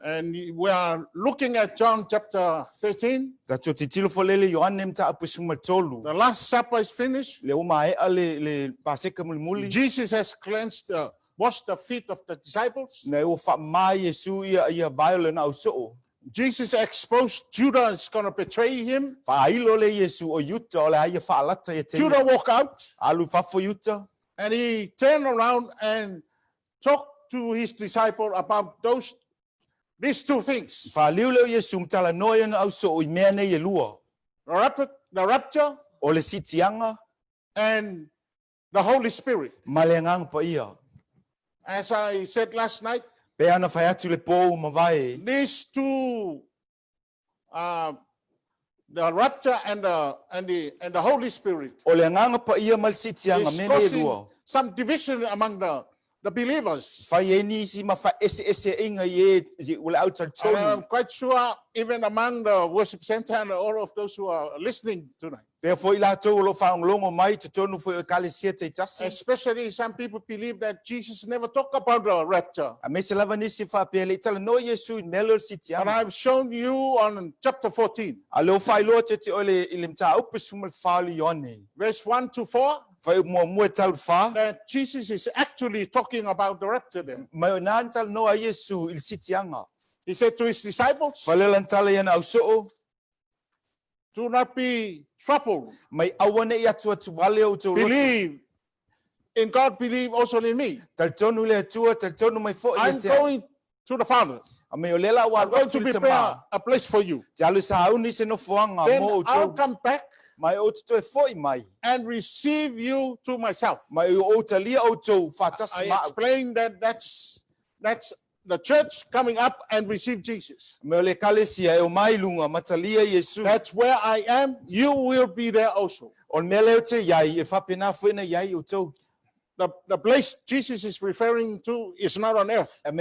And we are looking at John chapter 13. The Last Supper is finished. Jesus has cleansed, washed the feet of the disciples. Jesus exposed Judah is going to betray him. Judah walked out. And he turned around and talked to his disciple about these two things. The rapture and the Holy Spirit. As I said last night, these two, the rapture and the Holy Spirit, is causing some division among the believers. And I'm quite sure even among the worship center and all of those who are listening tonight. Especially some people believe that Jesus never talked about the rapture. And I've shown you on chapter 14, verse 1 to 4, that Jesus is actually talking about the rapture there. He said to his disciples, do not be troubled. Believe in God, believe also in me. I'm going to the Father. I'm going to prepare a place for you. Then I'll come back and receive you to myself. I explained that that's the church coming up and receive Jesus. That's where I am. You will be there also. The place Jesus is referring to is not on earth. It's a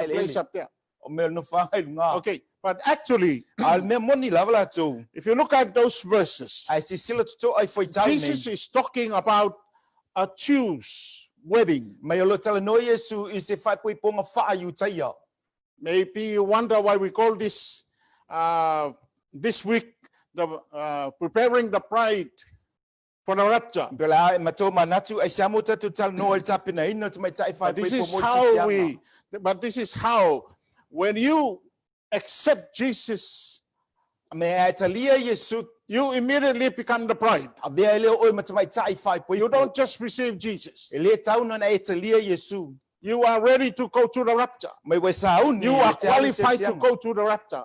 place up there. Okay, but actually, if you look at those verses, Jesus is talking about a Jews wedding. Maybe you wonder why we call this this week the preparing the bride for the rapture. This is how when you accept Jesus, you immediately become the bride. You don't just receive Jesus. You are ready to go to the rapture. You are qualified to go to the rapture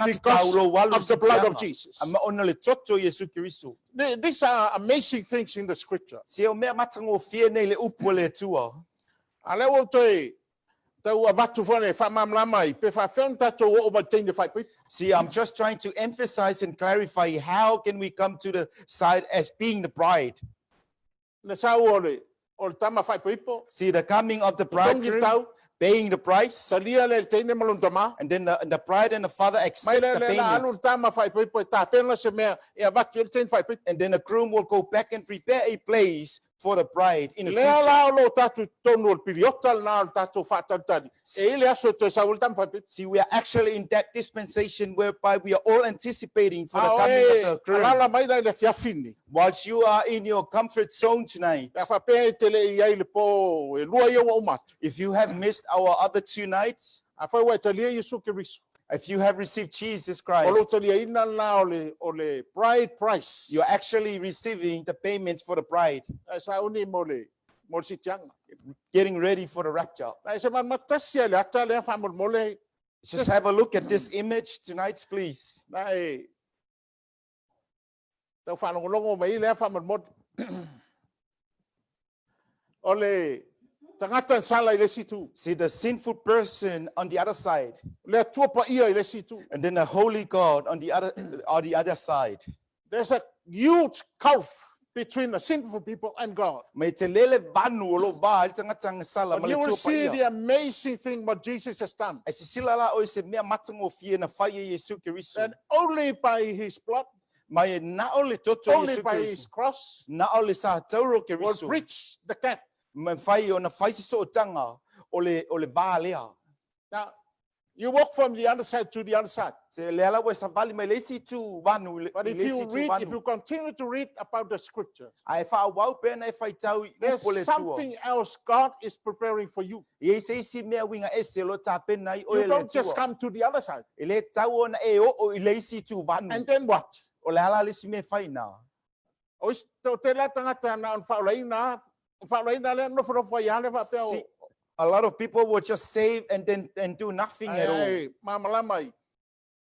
because of the blood of Jesus. These are amazing things in the scripture. See, I'm just trying to emphasize and clarify how can we come to the side as being the bride. See, the coming of the bridegroom, paying the price, and then the bride and the father accept the payment. And then the groom will go back and prepare a place for the bride in the future. See, we are actually in that dispensation whereby we are all anticipating for the coming of the groom. Whilst you are in your comfort zone tonight, if you have missed our other 2 nights, if you have received Jesus Christ, bride price, you're actually receiving the payments for the bride, getting ready for the rapture. Just have a look at this image tonight, please. See the sinful person on the other side, and then the holy God on the other side. There's a huge gulf between the sinful people and God. And you will see the amazing thing what Jesus has done. And only by his blood, only by his cross, will bridge the gap Mawhai o na whai si so'otanga o le vā lea. Now, you walk from the other side to the other side. Se le ala wa sa vali mai leisi tu vanu But if you read, if you continue to read about the scriptures, ai whāwau pēna e whaitau I there's upo le tua. something else God is preparing for you. I se isi mea winga e se lo tā pēna I oe You le don't just tua. come to the other side. I le tau ona e o I leisi tu vanu. And then what? O le ala lisi me whaina. O te la tangata na on whaoreina le no whorofo I hale whapea See, a lot of people will just save and then do nothing at all. ai, malamai,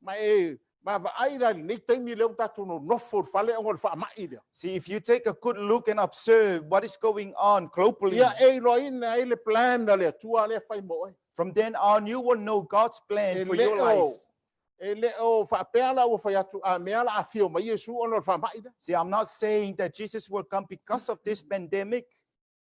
mai, mavaaira ni teimi leo tatu no nofo whale o ngol whaamai lea. See, if you take a good look and observe what is going on globally, Ia e loina e le plan na le tua le whai moe. from then on, you will know God's plan for your life. E leo whapea la o whai atu a mea la a whio mai Yesu o no whaamai lea. See, I'm not saying that Jesus will come because of this pandemic,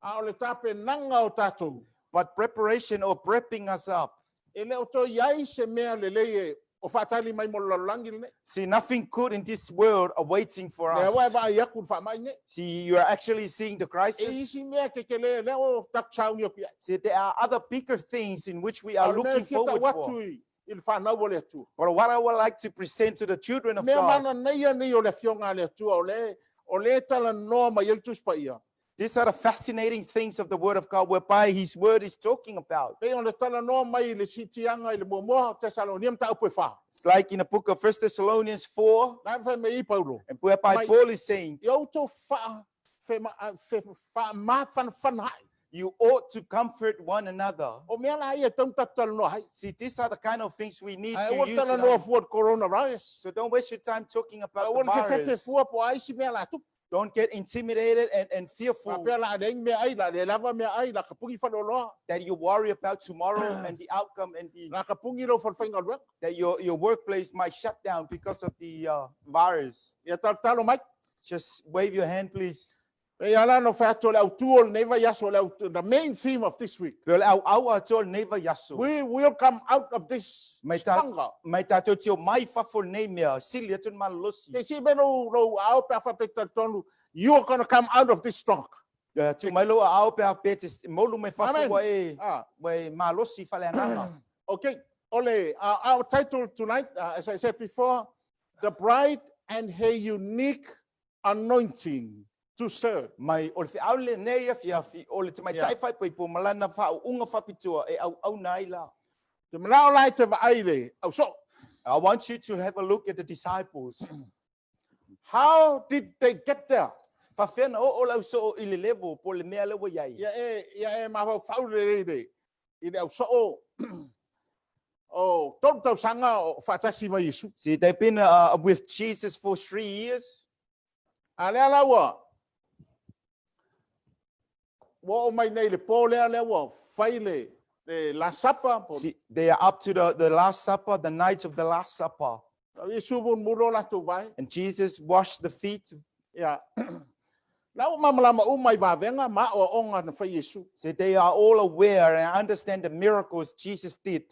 A o le tape nanga o tatou. but preparation or prepping us up. E leo to iai se mea le leie o whaatali mai mo lalangi le. See, nothing good in this world awaiting for Le wai us. wa i aku whaamai ne. See, you are actually seeing the E crisis. isi mea ke le leo takchau ni o kia. See, there are other bigger things in which we are looking forward for. Il whanau o le atu. But what I would like to present to the children of Mea God, mana neia ni o le fionga le atu o le tala noa mai il tus pa ia. these are the fascinating things of the Word of God, whereby His Word is talking about. Pe o le tala noa mai le sitianga i le muamoa Tesaloniam ta upe wha. It's like in the book of 1 Thessalonians 4, Nai whai me I Paulo. and whereby Mai- Paul is saying, I auto wha ma fan hai. you ought to comfort one another. O mea la ia tau tatala noa hai. See, these are the kind of things we need Ai to o use. tala in noa our- fuat coronavirus. So don't waste your time talking about O the le fe virus. fua po ai si mea la tu. Don't get intimidated and Pa fearful pea la reng mea ai la le lava mea ai la kapungi whanoloa. that you worry about tomorrow and the outcome and La kapungi lo whanwhainga rua. that your workplace might shut down because of the virus. Ia talo mai. Just wave your hand, please. E ala no whato le autuol neva yaso le autu. The main theme of this week. Well, our tol neighbor yaso. We will come out of this Mai ta- stronger. Mai tato tio mai fafo nemia silia tun malosi. They see beno lo au pe fa pe tonu. You are going to come out of this strong. Tu mai lo au pe apetis molu me fafo Amen. wa e Ah, malosi fale nganga. okay. Ole, our title tonight, as I said before, the bride and her unique anointing to serve. Mai o le aule nei afia fi o le mai Yeah. tai fai pe po malana fa unga fapitua e au nai la. The manao lai te vaile. So, I want you to have a look at the disciples. how did they get there? Fa fena o lau so I le level po le mea le wa iai. Ia e ma fau le re. Ile au so o tau sanga o fatasi mai Yesu. See, they've been with Jesus for 3 years. Ale ala wa. Wa o mai nei le pole ale wa faile le la sapa po. See, they are up to the Last Supper, the night of the Last Supper. Yesu bun muro la tu vai. And Jesus washed the feet. Ya. Lau mamalama umai va venga ma o onga na fa Yesu. So they are all aware and understand the miracles Jesus did.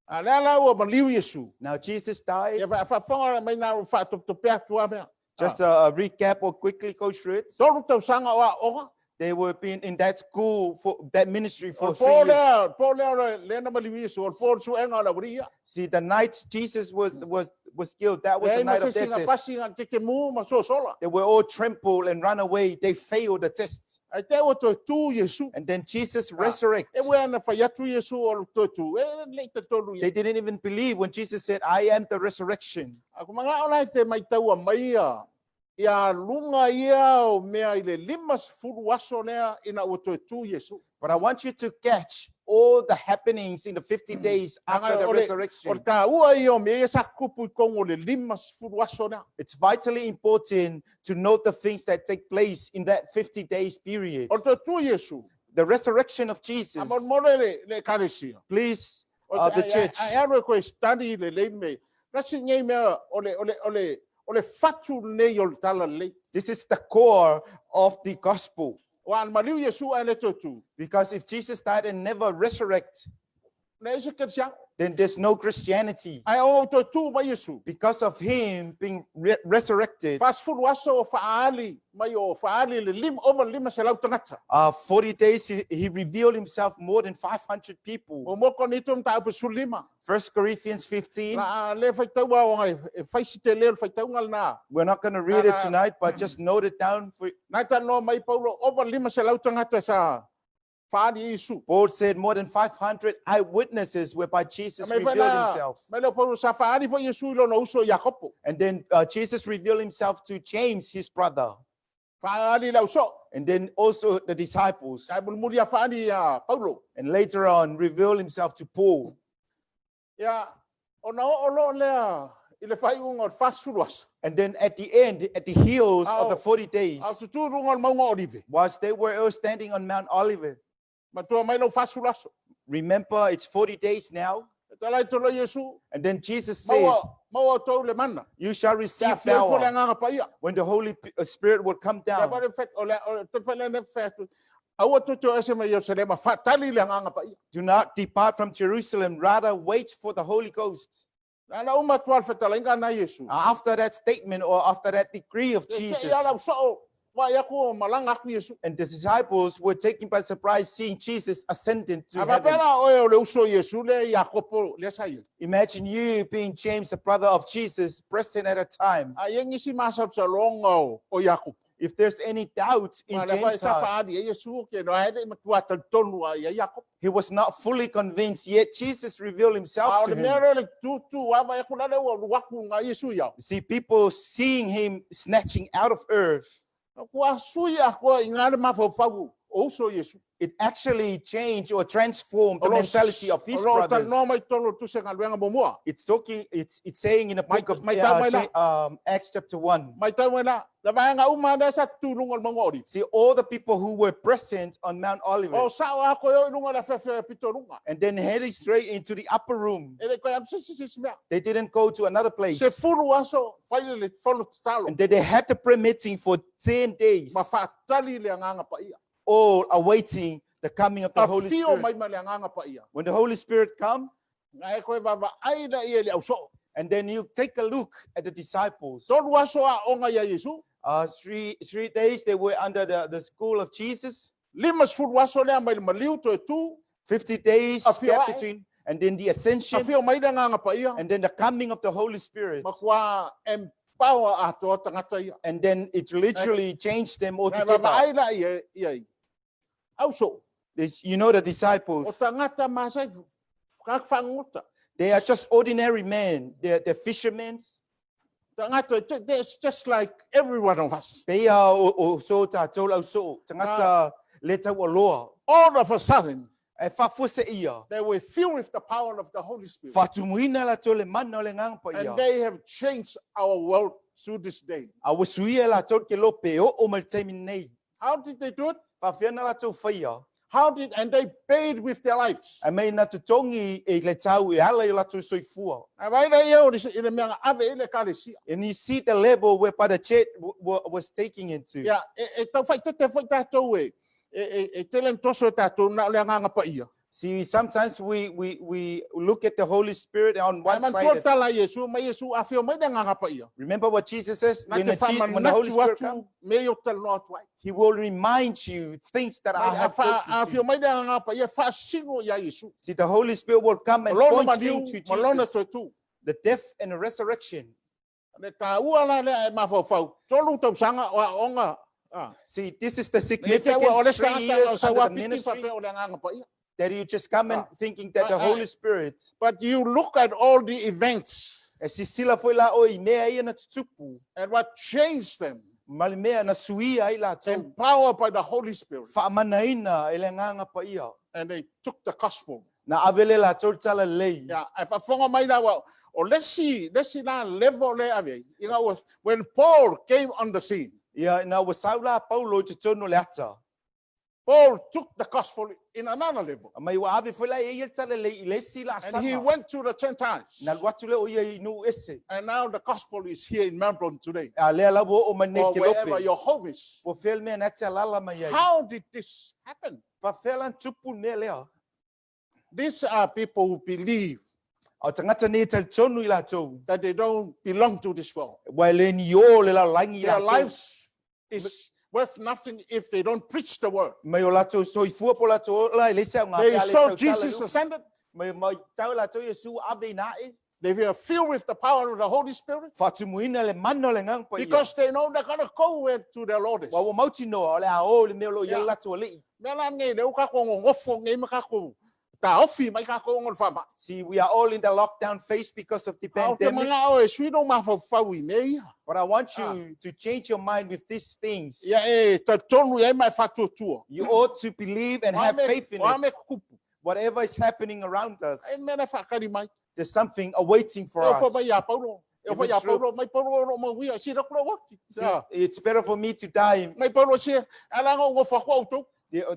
Ale ala wa maliu Yesu. Now Jesus died. Ya fa fa mai na fa to pe tua me. Just a recap or quickly go through it. Tolu tau sanga wa onga. They were been in that school for that ministry for 3 Pole years. pole le na maliu Yesu. Pole su enga la bria. See, the night Jesus was killed, that was the night of their test. Pasinga ke mu ma so sola. They were all trampled and run away. They failed the test. Ai te o to tu Yesu. And then Jesus resurrected. E we ana fa yatu Yesu o to tu. E le te tolu They didn't even believe when Jesus said, I am the resurrection. Aku mga ona te mai tau a mai ia lunga ia o mea I le limas furu aso nea ina o to tu Yesu. But I want you to catch all the happenings in the 50 days after the O resurrection. ka ua I o mea sa kupu I kongo le limas furu aso nea. It's vitally important to note the things that take place in that 50 days period. O to tu Yesu. The resurrection of Jesus. Amon more le karesia. Please, the church. Ai aro ko study le me. Kasi ngai mea ole fatu nei o tala le. This is the core of the gospel. Wan maliu Yesu ai le to tu. Because if Jesus died and never resurrect, Na ese kersia then there's no Christianity. Ai o to tu mai Yesu. Because of him being resurrected, Fast food waso o faali mai o faali le over 5 se lau tangata. 40 days he revealed himself more than 500 people. O mo ko ni tum ta pesulima. 1 Corinthians 15. La le fai tau wa ngai fai site le fai tau ngal na. We're not going to read it tonight, but just note it down for. Na ta no mai Paulo over 5 se lau tangata sa faali Yesu. Paul said more than 500 eyewitnesses whereby Jesus revealed himself. Mai lo Paulo sa faali fo Yesu lo no uso Jacopo. And then Jesus revealed himself to James, his brother. Faali la uso. And then also the disciples. Kai mulmuria faali Paulo. And later on revealed himself to Paul. Ya ona o lo le ile fai un fast food was. And then at the end, at the heels of the 40 days, Au tu rungal mau ngorive. whilst they were all standing on Mount Olivet, Matua mai lo fast food was. remember it's 40 days now. Talai to lo Yesu. And then Jesus said, Mau to le manna. you shall receive Ya fo le power nganga pa ia. when the Holy Spirit will come Ya down. ba fet o le te fele ne fet. Au to ese mai Jerusalem fatali le nganga pa ia. Do not depart from Jerusalem, rather wait for the Holy Ghost. Ana uma twal fetalinga na Yesu. After that statement or after that decree of Jesus, Ya la so wa ya ko malanga ku Yesu. and the disciples were taken by surprise seeing Jesus ascending to Aba heaven. pera o le uso Yesu le Jacopo le sai. Imagine you being James, the brother of Jesus, present at a time. Ayengi si masap sa longo o Jacob. If there's any doubt in James James' heart, faadi Yesu ke no ade matua tonu wa ya Jacob. he was not fully convinced, yet Jesus revealed himself to him. See, people seeing him snatching out of earth, it actually changed or transformed the mentality of his brothers. It's saying in the book of Acts chapter 1. See, all the people who were present on Mount Olivet, and then headed straight into the upper room. They didn't go to another place. And then they had the prayer meeting for 10 days, all awaiting the coming of the Holy Spirit. When the Holy Spirit comes, and then you take a look at the disciples. 3 days they were under the school of Jesus. 50 days gap between, and then the ascension, and then the coming of the Holy Spirit. And then it literally changed them altogether. You know the disciples, they are just ordinary men. They're fishermen. It's just like every one of us. They are Toouta Aloalii. All of a sudden, E whafuseia. they were filled with the power of the Holy Spirit. Whatumuina la tole mana le ngang pa And ia. they have changed our world to this day. Awa suia la tole ke lope o mal taimi nei. How did they do it? Whawhiana la tau whaia. And they paid with their lives. A mei na tutongi e le tau e ala i la tau soifua. And you see the level whereby the church was taking into. Yeah, See, sometimes we look at the Holy Spirit on one side. Remember what Jesus says? When the Holy Spirit comes, He will remind you things that I have taught you. See, the Holy Spirit will come and point you to Jesus, the death and the resurrection. See, this is the significance 3 years under the ministry, that you just come and thinking that the Holy Spirit. But you look at all the events E si sila foi la o I mea ia na tutupu. and what changed them, Mali mea na suia I la tau. empowered by the Holy Spirit, Whaamanaina e le nganga pa ia. and they took the gospel. Na avele la tau tala lei. Yeah, if I forgot my well, or let's see that level there. You know, when Paul came on the scene, Ia na wasaula Paulo te tono le ata. Paul took the gospel in another level, Mai wa ave foi la e ia tala lei I le sila and he sama. went to the Gentiles. Na watu le o ia I nu ese. And now the gospel is here in Melbourne today, A le ala wo o mane or ke wherever lope. your home is. Wo fel mea na te alala mai ai. How did this happen? Pa felan tupu mea lea. These are people who believe O tangata ni tal tonu I lātou. that they don't belong to this world. Wai le ni o le la langi Their lātou. lives is worth nothing if they don't preach the word. Mai o lātou soifua po lātou lai le sea ngā They pea le saw tau Jesus tala. ascended. Mai tau lātou Yesu abe nae. They were filled with the power of the Holy Spirit Whatumuina le mano le ngang pa ia. because they know they're going to go where to their Lord is. Wa wa mauti noa o le a o le meo lo Yeah. ia lātou li. Mela nge ne uka ko ngofo nge makako. Ta ofi mai ka ko ngon fama. See, we are all in the lockdown phase because of the Au te pandemic. manga o e sui no ma fa i me. But I want you to change your mind with these things. Ya e ta tonu e mai fa tu. You ought to believe and have faith in Wa me it. kupu. Whatever is happening around us, E me na fa ka di mai. there's something awaiting for Eu fo us. mai ya Paulo. Eu fo If ya it's true. Paulo mai Paulo no mo wi si ro ko wa. See, it's better for me to die. Mai Paulo si ala ngo fa ko tu.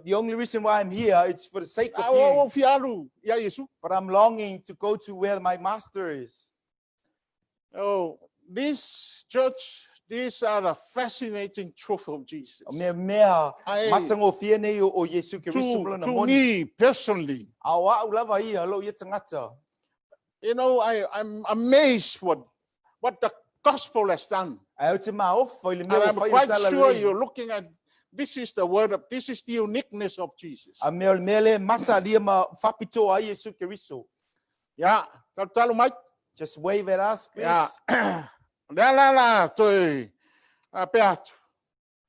The only reason why I'm here, it's for the sake of you. O fi alu ya Yesu. But I'm longing to go to where my master is. Oh, this church, these are the fascinating truth of Jesus. Mea mea Ai, matango fia nei o Yesu Kirisu mula na to moni. me personally, Awa au lava ia lo ia tangata. you know, I'm amazed what the gospel has done. Ai te maofa I le And mea o I'm whai quite tala sure lei. you're looking at this is the uniqueness of Jesus. A mea le mata lia ma whapito a Yesu Kirisu. Yeah, talo mai. Just wave at us, please. Yeah. La toi pe atu.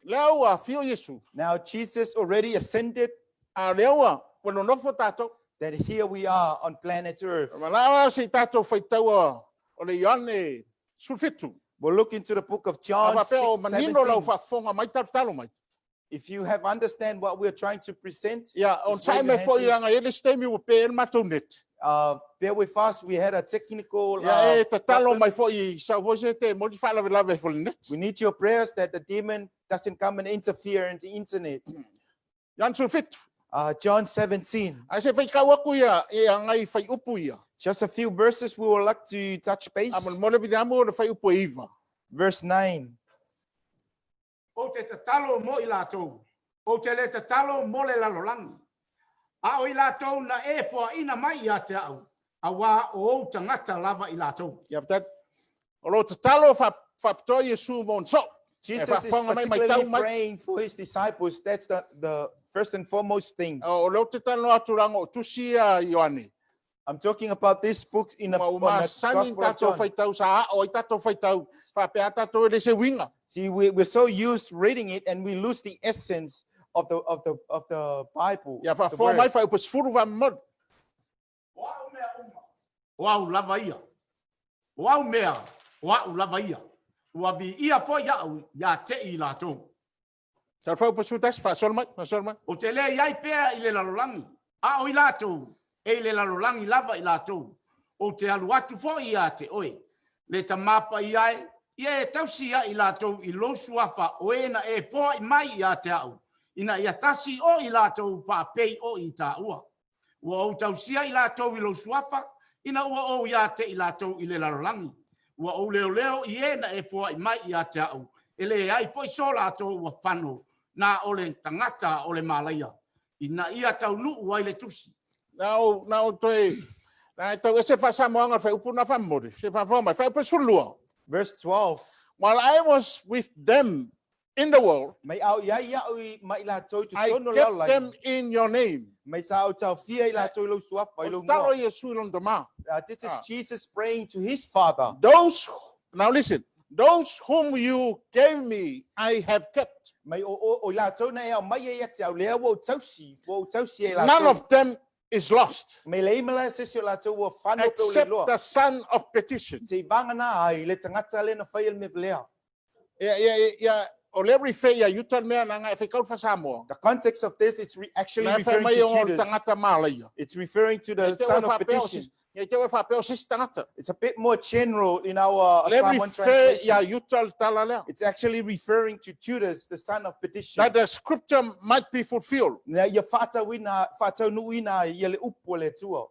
Leo a fio Yesu. Now Jesus already ascended, A leo a bueno no fo tato. that here we are on planet Earth. Malala se tato foi tau o le Ioane sulfitu. We'll look into the book of John Ava pe o 6, manino lau 17. fa fonga mai talo mai. If you have understand what we're trying to present, Ya on Just wave time your e foi hand, anga ele stemi o pe el matonet. bear with us. We had a technical. Ya e te talo problem. mai foi sa voce te mo di fala la ve fol net. We need your prayers that the demon doesn't come and interfere in the internet. Yan sulfitu. John 17. Ai se fai kau aku ia e anga I fai upu ia. Just a few verses we would like to touch base. Amal mo le bidamo le fai upu iva. Verse 9. O te tatalo mo I lātou. O te le tatalo mo le lalolangi. A o I lātou na e fua ina mai I a te au. A wā o au tangata lava I lātou. Ya vet. O lo te talo fa pto Yesu mon so. Jesus is whanga mai mai particularly tau mai. praying for his disciples. That's the first and foremost thing. O lo te talo aturango tusi a Ioane. I'm talking about this book in the, Ma on uma the sani Gospel of tato John. fai tau sa o I tato fai tau. Fa pe a tato ele se winga. See, we're so used reading it and we lose the essence of the Bible. Ya fa the fo word. mai fai upu sfuru va mod. O au mea uma. O au lava ia. O au mea. O au lava ia. Ua vi ia fo ia au ia te I lātou. Sa fa upu sutas fa sol mai, fa sol mai. O te le iai pea I le lalolangi. A o I lātou. E le lalolangi lava I lātou. O te alu atu fo ia te oe. Le tamapa iai. Ia e tausi ia I lātou I losu afa o e na e fo I mai ia te au. Ina ia tasi o I lātou pa pei o I tā ua. Ua o tausia I lātou I losu afa. Ina ua o ia te I lātou I le lalolangi. Ua o leo leo I e na e fo I mai ia te au. Ele ai foi so lātou ua whano. Na o le tangata o le malaia. Ina ia tau nuu ai le tusi. Now toi. Na to se fa sa moanga fa upu na fa mori. Se fa fo mai fa upu sulua. Verse 12. While I was with them in the world, May au ia ia ui mai la toi tu I tono kept lalai. them in your name. May sa au tau fia i la toi lo suapa i lo Talo ngoa. Yesu long dama. This is Jesus praying to his Father. Now listen, those whom you gave me, I have kept. May o la toi na ea mai e ate au lea wo tausi e la None toi. of them is lost, May le imala se si o la toi wa whano pe o le except loa. the son of petition. Se vangana ai le tangata le na whai el me velea. Yeah. O le rife ya yutal mea nanga e whekau whasamo. The context of this, it's actually Na referring mai to o Judas. tangata malaya. It's referring to the son of petition. Ia te we whapeo sis tangata. It's a bit more general in our Le Psalm 1 rife ya translation. yutal talalea. It's actually referring to Judas, the son of petition. That the scripture might be fulfilled. Na ia fata nuina ia le upo le tua.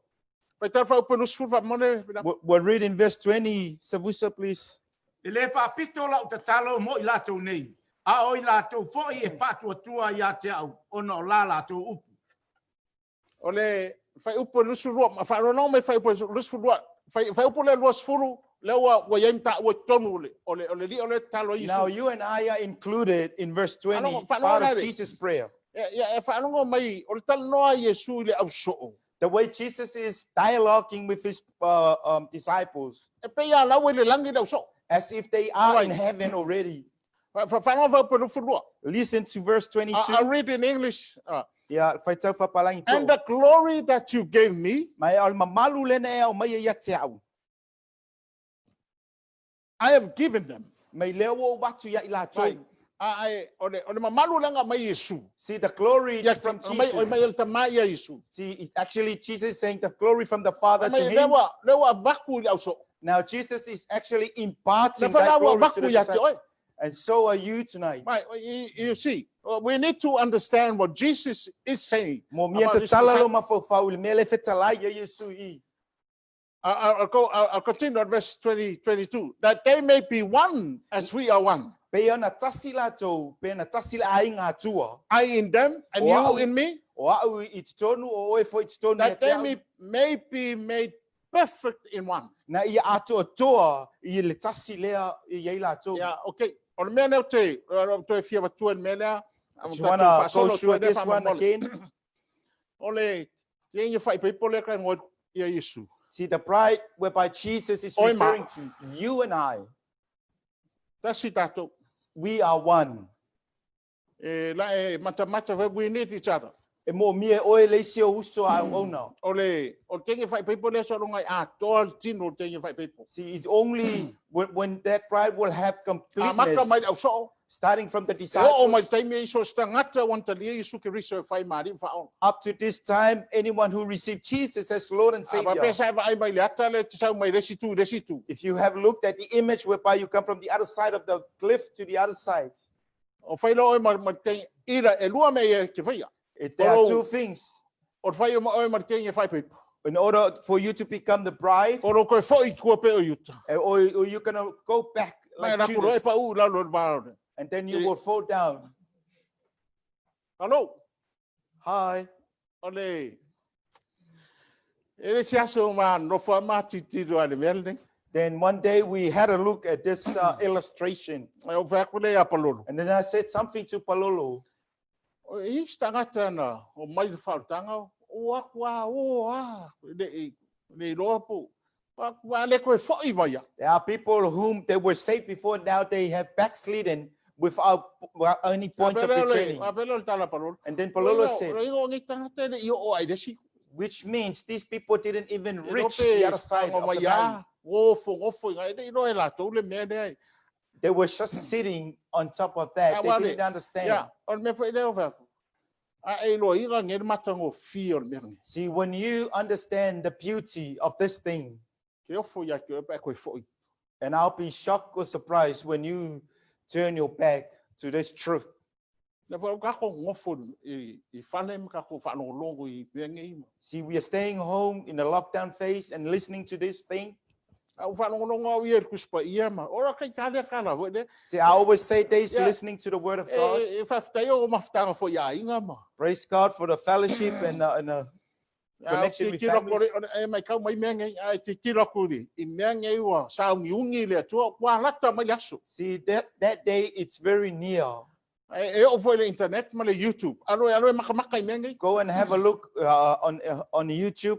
Pai tal whau penus fufa mone. We'll read in verse 20. Savusa, please. E le whapito lau te talo mo I lātou nei. A o I lātou fo I e pātua tua I a te au. Ona o la lātou upu. O le whai upo lusu rua. Ma whai ronau me whai upo lusu rua. fai upole luas furu lewa wa yem ta wa tonu ole talo Yesu. Now you and I are included in verse 20, Ano, part whanau of nare. Jesus' prayer. Ya fa anongo mai ole tal noa Yesu le au so. The way Jesus is dialoguing with his disciples, E pe ya la le langi le au so. as if they are in Right. heaven already. Fa anongo fa pelu furu. Listen to verse 22. I'll read in English. Yeah, whai tau whapalangi And tō. the glory that you gave me, Mai al mamalu lena e au mai e ia te au. I have given them. Mai leo o watu ia i la Right. tō. Ole mamalu langa mai Yesu. See the glory Ya from mai Jesus. el tamai ya Yesu. See, actually Jesus is saying the glory from the Father to Mai him. lewa vaku le au so. Now Jesus is actually Na imparting fa that wa glory to vaku the ya te disciples. oi. And so are you tonight. Right, you see, we need to understand what Jesus is saying. Mo mia about te his talalo disciples. mafofau le mele fetalai ya Yesu i. I'll continue at verse 22. That they may be one as we are one. Pe ana tasi la tō, pe ana tasi la ai ngā tua. I in them and O you au- in me. O au i te tonu, o oe fo i te tonu ia That te they au. may be made perfect in one. Na ia ato toa i le tasi lea i ei la tō. Yeah, okay. On me now te fia batua en mena. Do you want to go through this one again? Ole, te inga fai people le kai ngoi ia Yesu. See, the bride whereby Jesus is Oi, ma. referring to you and I. Tasi tatou. We are one. Mata, we need each other. E mo mie oe leisi o uso a ona. Ole, o tengi fai people le so ngai a tol tino tengi fai people. See, it only when that bride will have A maka mai completeness, au so. starting from the O mai disciples taimi iso stangata wanta li Yesu ke riso fai mari fa on. up to this time, anyone who received Jesus as Lord and Ba Savior. pesa vai mai le ata le tsau mai resitu. If you have looked at the image whereby you come from the other side of the cliff to the other side, O fai lo mai tengi ira e lua me ke fai. there are Oh. two things. O fai o mai tengi fai people. In order for you to become the bride, O ko foi ko pe o yuta. or you're going to go back Mai like na ko e Judas, pa u la lo va. and then you will fall down. Hello. Hi. Ole. Ele se aso ma no fa ma titiro ale melde. Then one day we had a look at this illustration. O fa ko le apollo. And then I said something to Palolo. O i stangata na o mai fa tanga o akwa o le lopo. Wa le ko foi mai. There are people whom they were saved before, now they have backslidden without any point of returning. Apelo tala palolo. And then Palolo said, Ringo ngi tangata le o ai desi. which means these people didn't even reach the other side of the valley. Ngofo ngai no ela to le me ne. They were just sitting on top of that. They didn't understand. Yeah, on me foi le over. A lo ira ngel matango feel me. See, when you understand the beauty of this thing, Ke fo ya ke pa ko foi. and I'll be shocked or surprised when you turn your back to this truth. Le fo ka ko ngofo I fane ka ko fa no longo I bengi. See, we are staying home in the lockdown phase and listening to this thing. Au fa no longo I kuspa ia ma. Ora kai tale kala vo de. See, I always say this, Yeah. listening to the word of God. E fa ftai o mafta fo ya inga ma. Praise God for the fellowship and connection with families. E mai ka mai mengi ai ti tira ko ri. I mengi wa sa miungi le to kwa lata mai aso. See, that day, it's very near. E o foi le internet ma le YouTube. Alo maka mengi. Go and have a look on YouTube.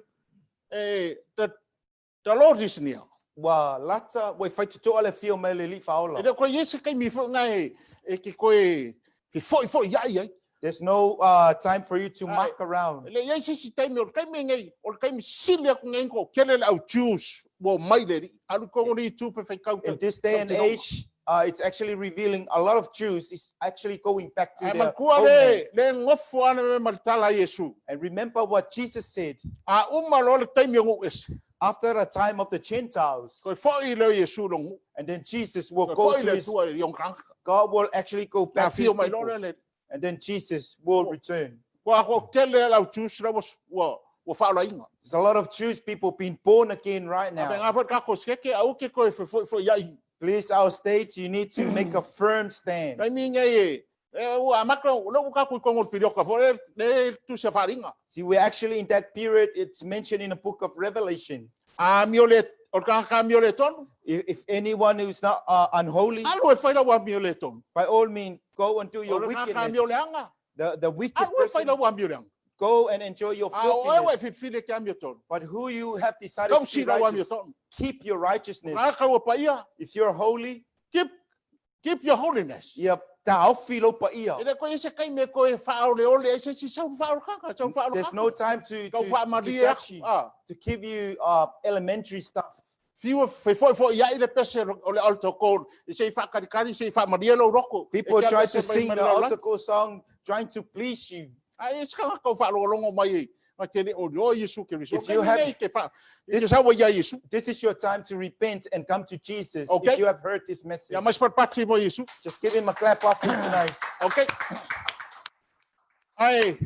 The Lord is near. Wa lata we fight to all feel me le li E faola. de ko Yesu kai mi fo ngai e ki koe ki foi ia. There's no time for you to muck around. Le Yesu si tai mi o kai mi ngai o kai mi silia ko ngai ko kele au choose wo mai le alu ko ni tu pe fai kau. In this day and age, it's actually revealing a lot of Jews is actually going back to Ai their ma kua homeland. le ngofo ana me maltala Yesu. And remember what Jesus said, A lo le tai mi ngo es. after a time of the Gentiles, Ko foi le Yesu lo. and then Jesus will Ko go foi to le his, tu yong kang. God will actually go Na back to his fio mai lo people, le. and then Jesus will return. Ko kele au choose ra wo fa la inga. There's a lot of Jewish people being born again right Na now. nga fa ka ko skeke au ke ko foi ia. Please, our state, you need to make a firm stand. Ai mi ngai o amakro lo ka ku ko pirio ka for le tu se faringa. See, we're actually in that period, it's mentioned in the book of Revelation. Miole, o ka miole ton. If anyone who's not unholy, Alo e whaila wa miole ton. by all means, go and do O your ka wickedness. miole anga. The wicked Alo e person, whaila wa miole anga. go and enjoy your O e filthiness. fifile ke amio ton. But who you have decided Kau to be sira wa mio righteous, ton. keep your righteousness. Ka ka wa paia. If you're holy, Keep your holiness. you're ta'au filo paia. Ere ko ese kai me ko e whaole ole ese si sau whaole kaka. Sau whaole There's no time to Kau wha to maria. judge you, Ah. to give you elementary stuff. Fiu foi ia ile pese ole alto code. Se fa karikari se fa maria lo roko. People try to sing the altar call song trying to please you. Ai ese ka ko whaolo longo mai. Ma tene o Yesu ke riso. If you have- This sa wa Yesu. This is your time to repent and come to Jesus. Okay. If you have heard this message, Ya mas parpati mo Yesu. just give him a clap offering tonight. Okay. Ai.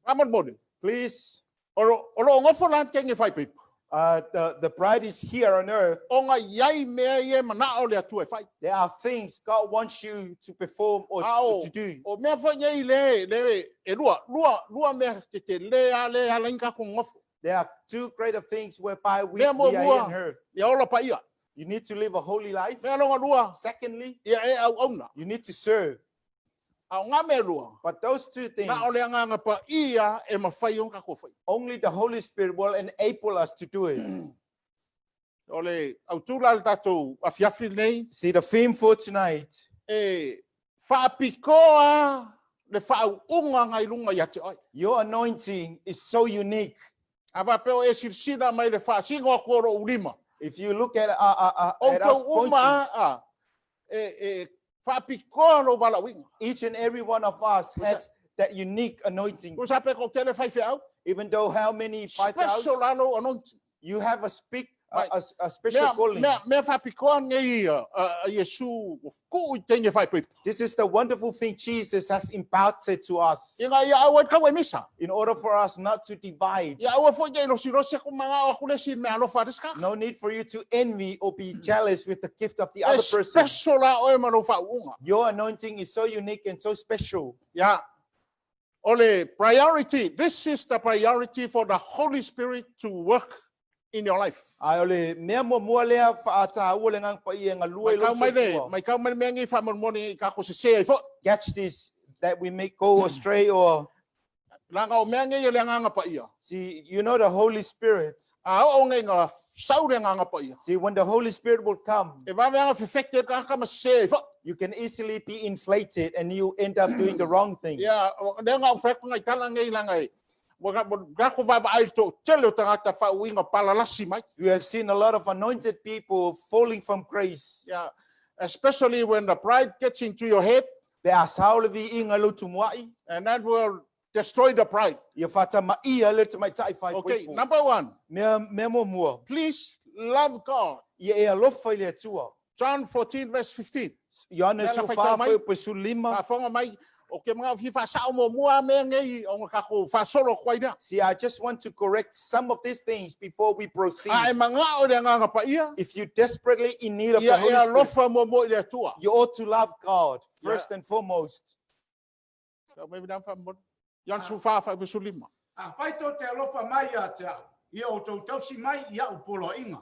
Ramon mode. Please, Olo ngofo lan kenge fai pe. the bride is here on earth. Onga yai me ye mana ole atu e fai. There are things God wants you to perform or Ao. to do. O me fa ye le e lua me te le lenga ko ngofo. There are two greater things whereby we Me are mo here mua. on earth. Ya ola pa ia. You need to live a holy life. Me longa lua. Secondly, Ya e au ona. you need to serve. Au nga me lua. But those two things, Na ole nga pa ia e mafai on ka ko fai. only the Holy Spirit will enable us to do it. Ole au tula tatou afiafi nei See, the theme for tonight e whaapikoa le whaunga ngai lunga ia te ai. your anointing is so unique. Awa peo e sirsina mai le whaasingo koro ulima. If you look at O us tau pointing, uma whaapikoa lo wala winga. each and every one of us has that unique anointing. Kung sape ko tele whai whiau, Even though how many 5,000, special alo anointing. you have a Mea special calling. whaapikoa ngai Yesu ku tenge whai pipu. This is the wonderful thing Jesus has imparted to us Inga ia awa kawa misa. in order for us not to divide. Ia awa fo ia losi rose ko mga o kule sin me alo whariska. No need for you to envy or be jealous with the gift of the other person. Special la o e mano whaunga. Your anointing is so unique and so special. Yeah. Ole priority. This is the priority for the Holy Spirit to work in your life. Ai ole mea mo mua lea whaata ua le ngang pa i e ngā lua i lo Mai kau mai mengi fa mon moni ka ko se se fo. Catch this, that we may go astray or La nga o mengi ye le nga pa ia. see, you know the Holy Spirit. A o ngai nga sau le nga pa ia. See, when the Holy Spirit will come, E va nga perfected ka ka ma se fo. you can easily be inflated and you end up doing the wrong thing. Ya, le nga o fek ngai tala ngai la ngai. Ga ko va ai to tele tanga fa winga pala lasi mai. You have seen a lot of anointed people falling from grace. Yeah, especially when the pride gets into your head, Pe a saolevi i ngā lutu muai, and that will destroy the pride. ia whata maia le te mai tai whai Okay, poipo. number one, Mea mo mua, please love God. ia e alofa i le atua. John 14, verse 15. Ioane Mea su la whai wha mai. whai pe su lima. Whonga mai, o ke mga whiwha sao mo mua mea ngei, o ngā kako whasoro kwai na. See, I just want to correct some of these things before we proceed. Ai mga o rea ngā pa ia, If you're desperately in need of the ia Holy e Spirit, alofa mo mo i rea tua. you ought to love God first and foremost. So maybe dam wha mo, Jan su wha wha besu lima. A whai tō te alofa mai a te au. Ia o tō tausi mai, ia o polo inga.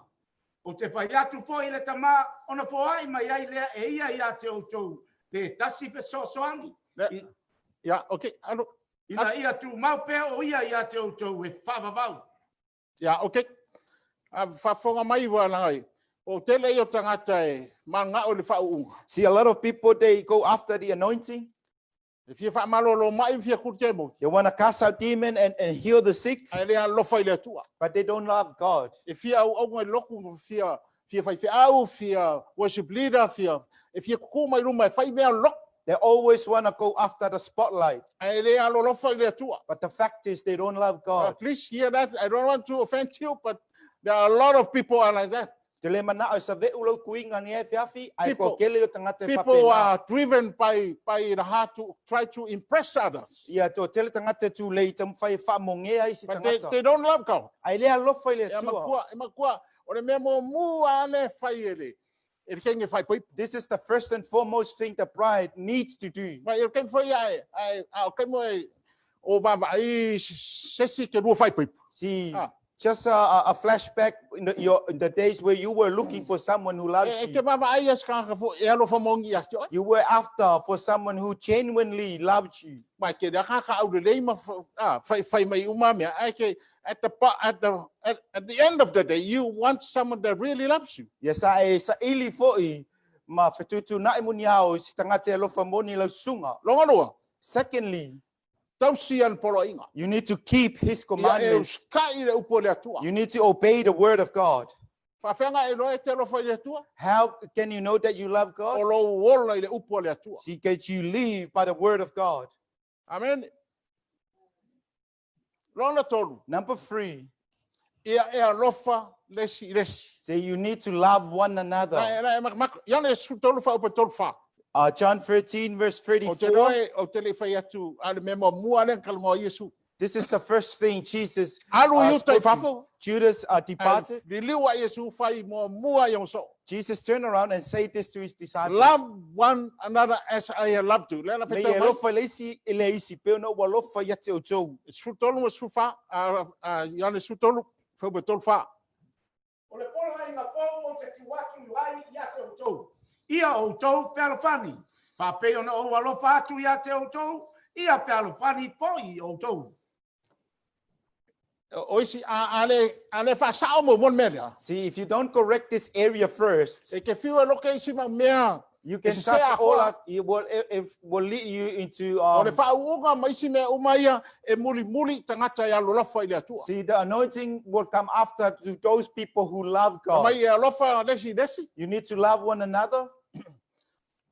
O te whai atu fo i le tama, ona fo ai mai ai lea e ia te o tō le tasi fe soangi. Ja, okay, alo. Ina ia tu mau pe o ia te o tō e whawawau. Ja, okay. Whawhonga mai wa ngai. O tele i o tangata e, ma ngā o le whaunga. See, a lot of people, they go after the anointing. E fia whamalolo mai fia kurte mo. They want to cast out demons and heal the sick, Ai lea lofa i lea tua. but they don't love God. E fia au ngai loku fia whai au, fia worship leader, fia. E fia kuku mai ruma e whai mea lok. They always want to go after the spotlight. Ai lea lo lofa i lea tua. But the fact is, they don't love God. Please hear that. I don't want to offend you, but there are a lot of people are like that. Te le mana o sa ve'u lau kuinga ni e whiawhi, ai People- ko kele o tangata e People whapena. are driven by the heart to try to impress others. Ia tō tele tangata tu lei tam whai whamongea i si But tangata. they don't love God. Ai lea lofa i le E tua. makua, o le mea mo mua le whai ele. E kenge whai pui. This is the first and foremost thing the bride needs to do. Mai e kenge whai o kai mo e o bamba ai sesi ke rua whai pui. See, Ah, Just a flashback in the days where you were looking for someone who loves E ke you. baba ai as ka fo e alo fa mongi a tio. You were after for someone who genuinely loved you. Mai ke da ka au le ma fai mai uma me ai ke at the end of the day you want someone that really loves you. Yes, sa ili foi ma fetutu na imuniao si tangate lo famoni lo sunga. Longa no. Secondly, Tausian polo inga. you need to keep his Ia e commandments. uskai le upo le atua. You need to obey the word of God. Fa fenga e loe te lo fai le atua. How can you know that you love O God? lo wola le upo le atua. See, that you live by the word of God. Amen. Longa tolu. Number 3, Ia e alofa lesi. say you need to love one another. Iana su tolu fa upo tolu fa. John 13, verse O te 34. loe o te le fai atu ale me mo mua le kalmo Yesu. This is the first thing Jesus Alu yu tai spoke to. fafo. Judas departed. Di liwa Yesu fai mo mua yung so. Jesus turned around and said this to his disciples. Love one another as I have loved you. Lela Me fai e tau lofa leisi ele isi pe no wa lofa ya te o tou. su tolu mo su fa. Iana su tolu fa upo tolu fa. O le polo ai ngā pō o te tuatu lai ia te o tau. Ia o tau pealofani. Pa peo na o alofa atu ia te o tau. Ia pealofani poi o tau. Oisi ale fa sao mo mon melia. See, if you don't correct this area first, E ke fiwa loke isi ma mea. you can It's touch a all hoa. out. It will lead you into. O le fa uga ma isi mea umaia e muli tangata ya lolofa ile atua. See, the anointing will come after to those people who love God. Mai e alofa lesi. You need to love one another.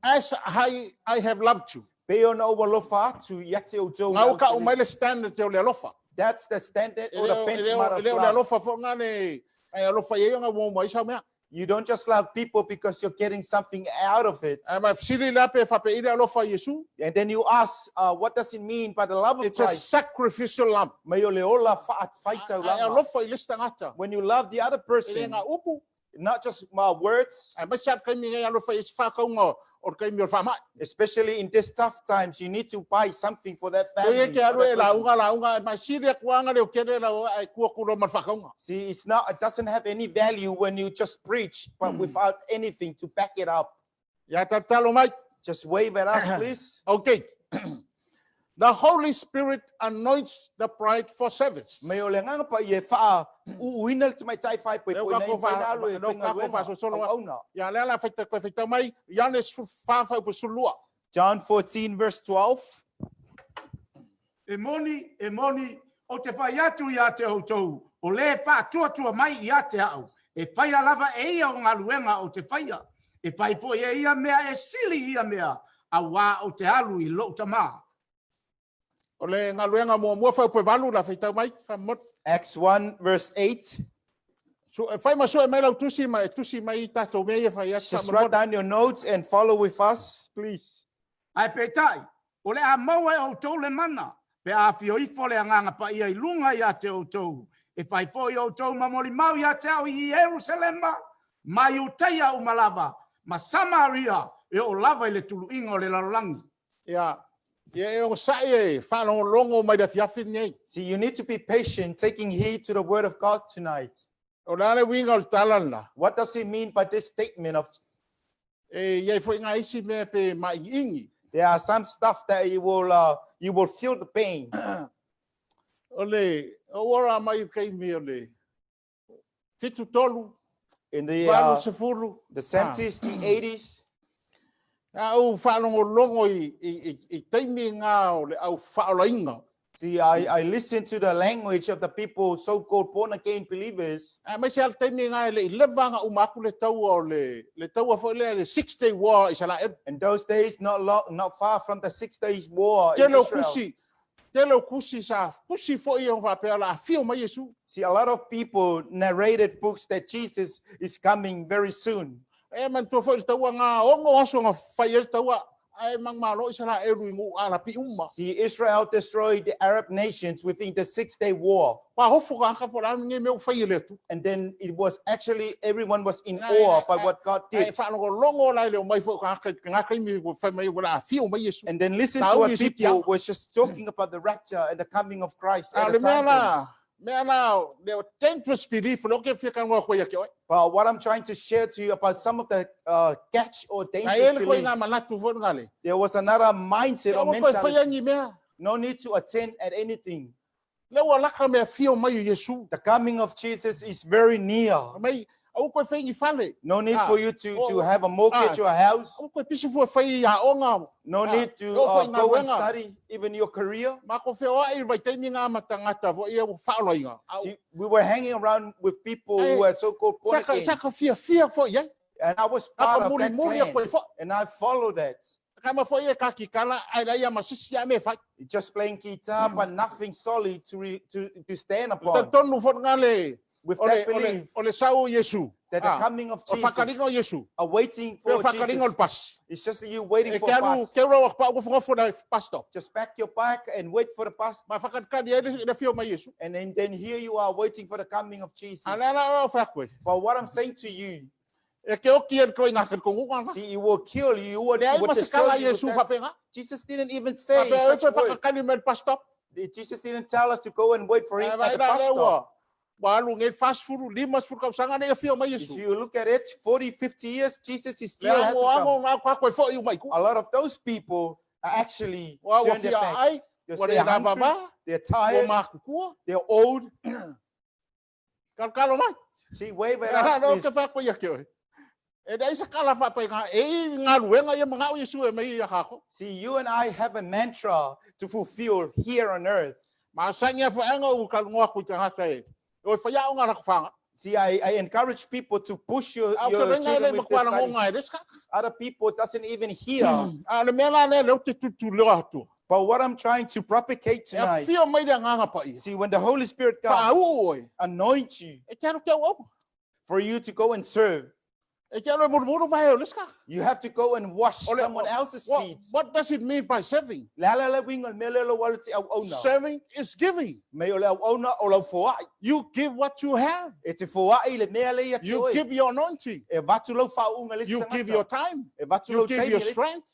As I have loved you. Pe ona wa lofa atu ya te o tou. Ngau ka umai le standard te o le alofa. That's the standard or the benchmark of Ele o le love. alofa fo ngane ai alofa ye nga mo mai sa mea. You don't just love people because you're getting something out of it. Ai ma sili la pe fa pe ile alofa Yesu. And then you ask, what does it mean by the love of It's a Christ? sacrificial love. May o le ola faita Ai lava. alofa ile tangata. When you love the other Ele person, nga upu. not just my words, Ai ma sa kai mi nga alofa is fa ka ngo or kai mi fa mai. especially in these tough times, you need to buy something for that Ko family. ye ke for alu that e person. la unga ma sili ko anga le kere la ai ku ku man fa ka nga. See, it doesn't have any value when you just preach, but without anything to back it up. Ya tatalo mai. Just wave at us, please. Okay. The Holy Spirit anoints the bride for service. May o le nganga pa ye fa uinal to my tai fai pe Leo po ka nei ko fa- fai alu e leo whinga ka ko fa luenga, so solo au auna. Ya lela fai mai. Ya ne fa sulua. John 14, verse 12. E moni, o te whai atu ia te o tau. O le wha tua mai ia te au. E whai alava e ia o ngā luenga o te whaia. E whai fo e ia mea, e sili ia mea. A wā o te alu i lo tamā. O le nga luenga mo fa pe valu la fai mai fa mot. Acts 1, verse 8. So fai ma so e mai la tusi mai tato me e fai Just write down your notes and follow with us, please. Ai pe tai, o le a maua e o tau le mana. Pe a fio i fo le anganga pa ia i lunga ia te o tau. E whai fo i o tau mamoli mau ia te au i Jerusalema. Mai o teia o malava. Ma Samaria e o lava i le tulu ingo le lalangi. Ya. Ye o sa e fa longo mai da fiafin nei. See, you need to be patient, taking heed to the word of God tonight. O la le winga o talana. What does it mean by this statement of E ye foi nga isi me pe mai ingi. there are some stuff that you will feel the pain. Ole o ora mai kai mi ole. Fitu tolu, In the valu se fulu. 70s, the 80s, Au fa longo i taimi nga ole au fa ola inga. see, I listen to the language of the people, so-called born-again believers. A mai se al taimi nga le levanga umaku le tau o le tau fo le 6-day war i sala e. In those days, not far from the 6 days war in Israel. Telo kusi sa kusi fo i on va pe la fio mai Yesu. See, a lot of people narrated books that Jesus is coming very soon. E man to fo tau nga ongo aso nga fai el tau ai mang malo i sala e ruingu ala pi umma. See, Israel destroyed the Arab nations within the 6-day war. Pa hofo ka po la nge me fai le tu. And then it was actually, everyone was in awe by what God Ai did. fa longo la le mai fo ka kai mi fai mai wala fio mai Yesu. And then listen to Tao what is it people young? were just talking about the rapture and the coming of Christ at Ale the me time. la Me now, the dangerous belief lo ke fika ngwa ko yake. But what I'm trying to share to you about some of the catch or Na dangerous ele ko beliefs, nga malatu fo ngale. there was another mindset or Ko fa mentality. ni me. No need to attend at anything. Le wala ka me fio mai Yesu. The coming of Jesus is very near. Mai au ko fa ni fale. No need for you to have a Ah. mortgage or a house. Au ko pisu fo fa ya onga. No Ah. need to Oh, for go and ingawenga. study even your career. Ma ko fe wa I vai te ni nga matangata fo ia fa lo inga. See, we were hanging around with people who were so-called born again. Saka fear fo ye. And I was part of that clan. And I followed that. Kama fo ye ka kikala ai la ia masisi ya me fa. Just playing guitar, but nothing solid to stand upon. Tonu fo ngale. With that belief Ole sau Yesu. that the coming of Jesus, Yesu. awaiting for Jesus, pas. it's just you waiting for pass. Pastor. Just pack your bag and wait for the pass. And then here you are waiting for the coming of Jesus. But what I'm saying to you, see, it will kill you. You would destroy you with that. Jesus didn't even say such word. Jesus didn't tell us to go and wait for him at the bus stop. If you look at it, 40, 50 years, Jesus is still has to come. A lot of those people are actually turned their back. They're hungry, they're tired, they're old. See, wave at us, please. See, you and I have a mantra to fulfill here on earth. See, I encourage people to push your children with their studies. Other people doesn't even hear. But what I'm trying to propagate tonight, see, when the Holy Spirit comes, anoint you for you to go and serve. You have to go and wash someone else's feet. What does it mean by serving? Serving is giving. You give what you have. You give your anointing. You give your time. You give your strength.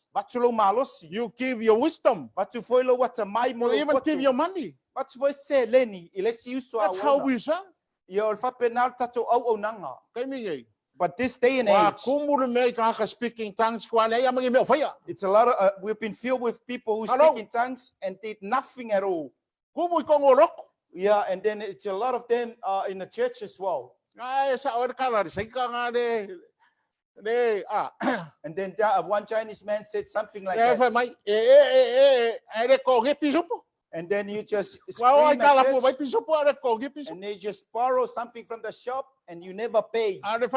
You give your wisdom. You even give your money. That's how we serve. But this day and age, speaking tongues, it's a lot of we've been filled with people who speak in tongues and did nothing at all. Yeah, and then it's a lot of them in the church as well. And then one Chinese man said something like that. And then you just scream at church, and they just borrow something from the shop and you never pay. And but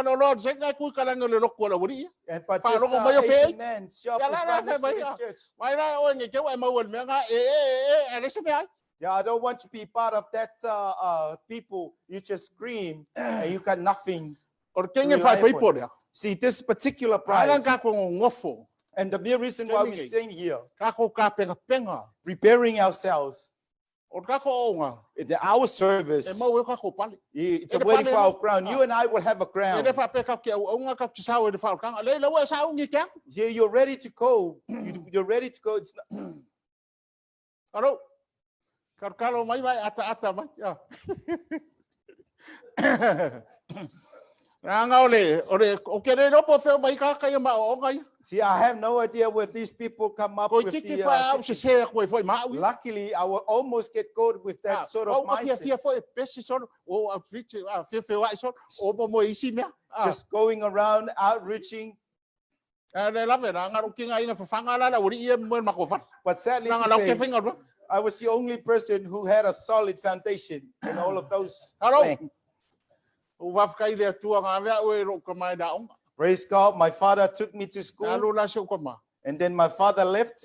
this Asian man's shop is right next to this church. Yeah, I don't want to be part of that people. You just scream and you got nothing. See, this particular pride. And the mere reason why we're staying here, preparing ourselves, our service, it's a waiting for our crown. You and I will have a crown. Yeah, you're ready to go. You're ready to go. It's See, I have no idea where these people come up with the luckily, I will almost get caught with that sort of mindset. Just going around, outreaching. But sadly to say, I was the only person who had a solid foundation in all of those things. Praise God, my father took me to school. And then my father left.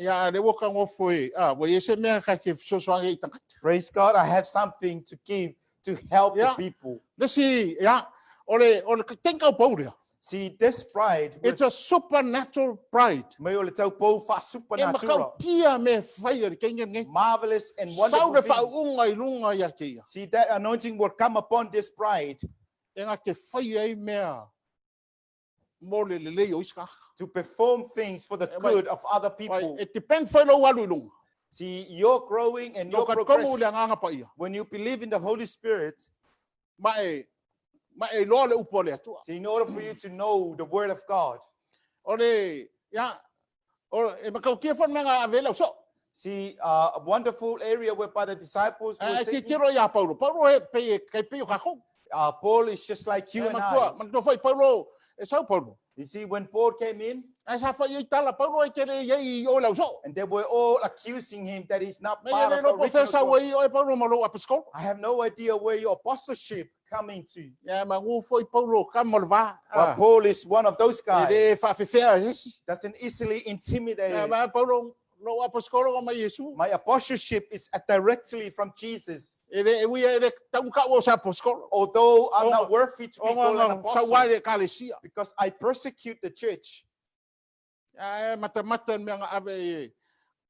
Praise God, I have something to give to help the people. See, this pride, it's a supernatural pride. Supernatural. Marvelous and wonderful things. See, that anointing will come upon this pride to perform things for the good of other people. See, you're growing and you're Ko komu progressing. le nganga pa ia. When you believe in the Holy Spirit, Mai lo le upo le atua. see, in order for you to know the Word of God, Ole ya o e makau kia fon manga avela so. see, a wonderful area whereby the disciples were Ki taking. tiro ya Paulo. Paulo e pe kai pe ka ko. Paul is just like you and I. Man to foi Paulo e sao Paulo. You see, when Paul came in, Ai sa fa i tala Paulo e kere ye o la so. and they were all accusing him that he's not Me part le of the no professor original we o Paulo mo lo apostol. I have no idea where your apostleship coming to. Ya ma ngu foi Paulo ka mo va. But Paul is one of those guys. E fa fe yes. Doesn't easily intimidate. Ma Paulo lo apostol o ma Yesu. My apostleship is directly from Jesus. We e tau ka o sa apostol. Although I'm not worthy to be called an Sa apostle, wa le kalesia. because I persecute the church. Mata me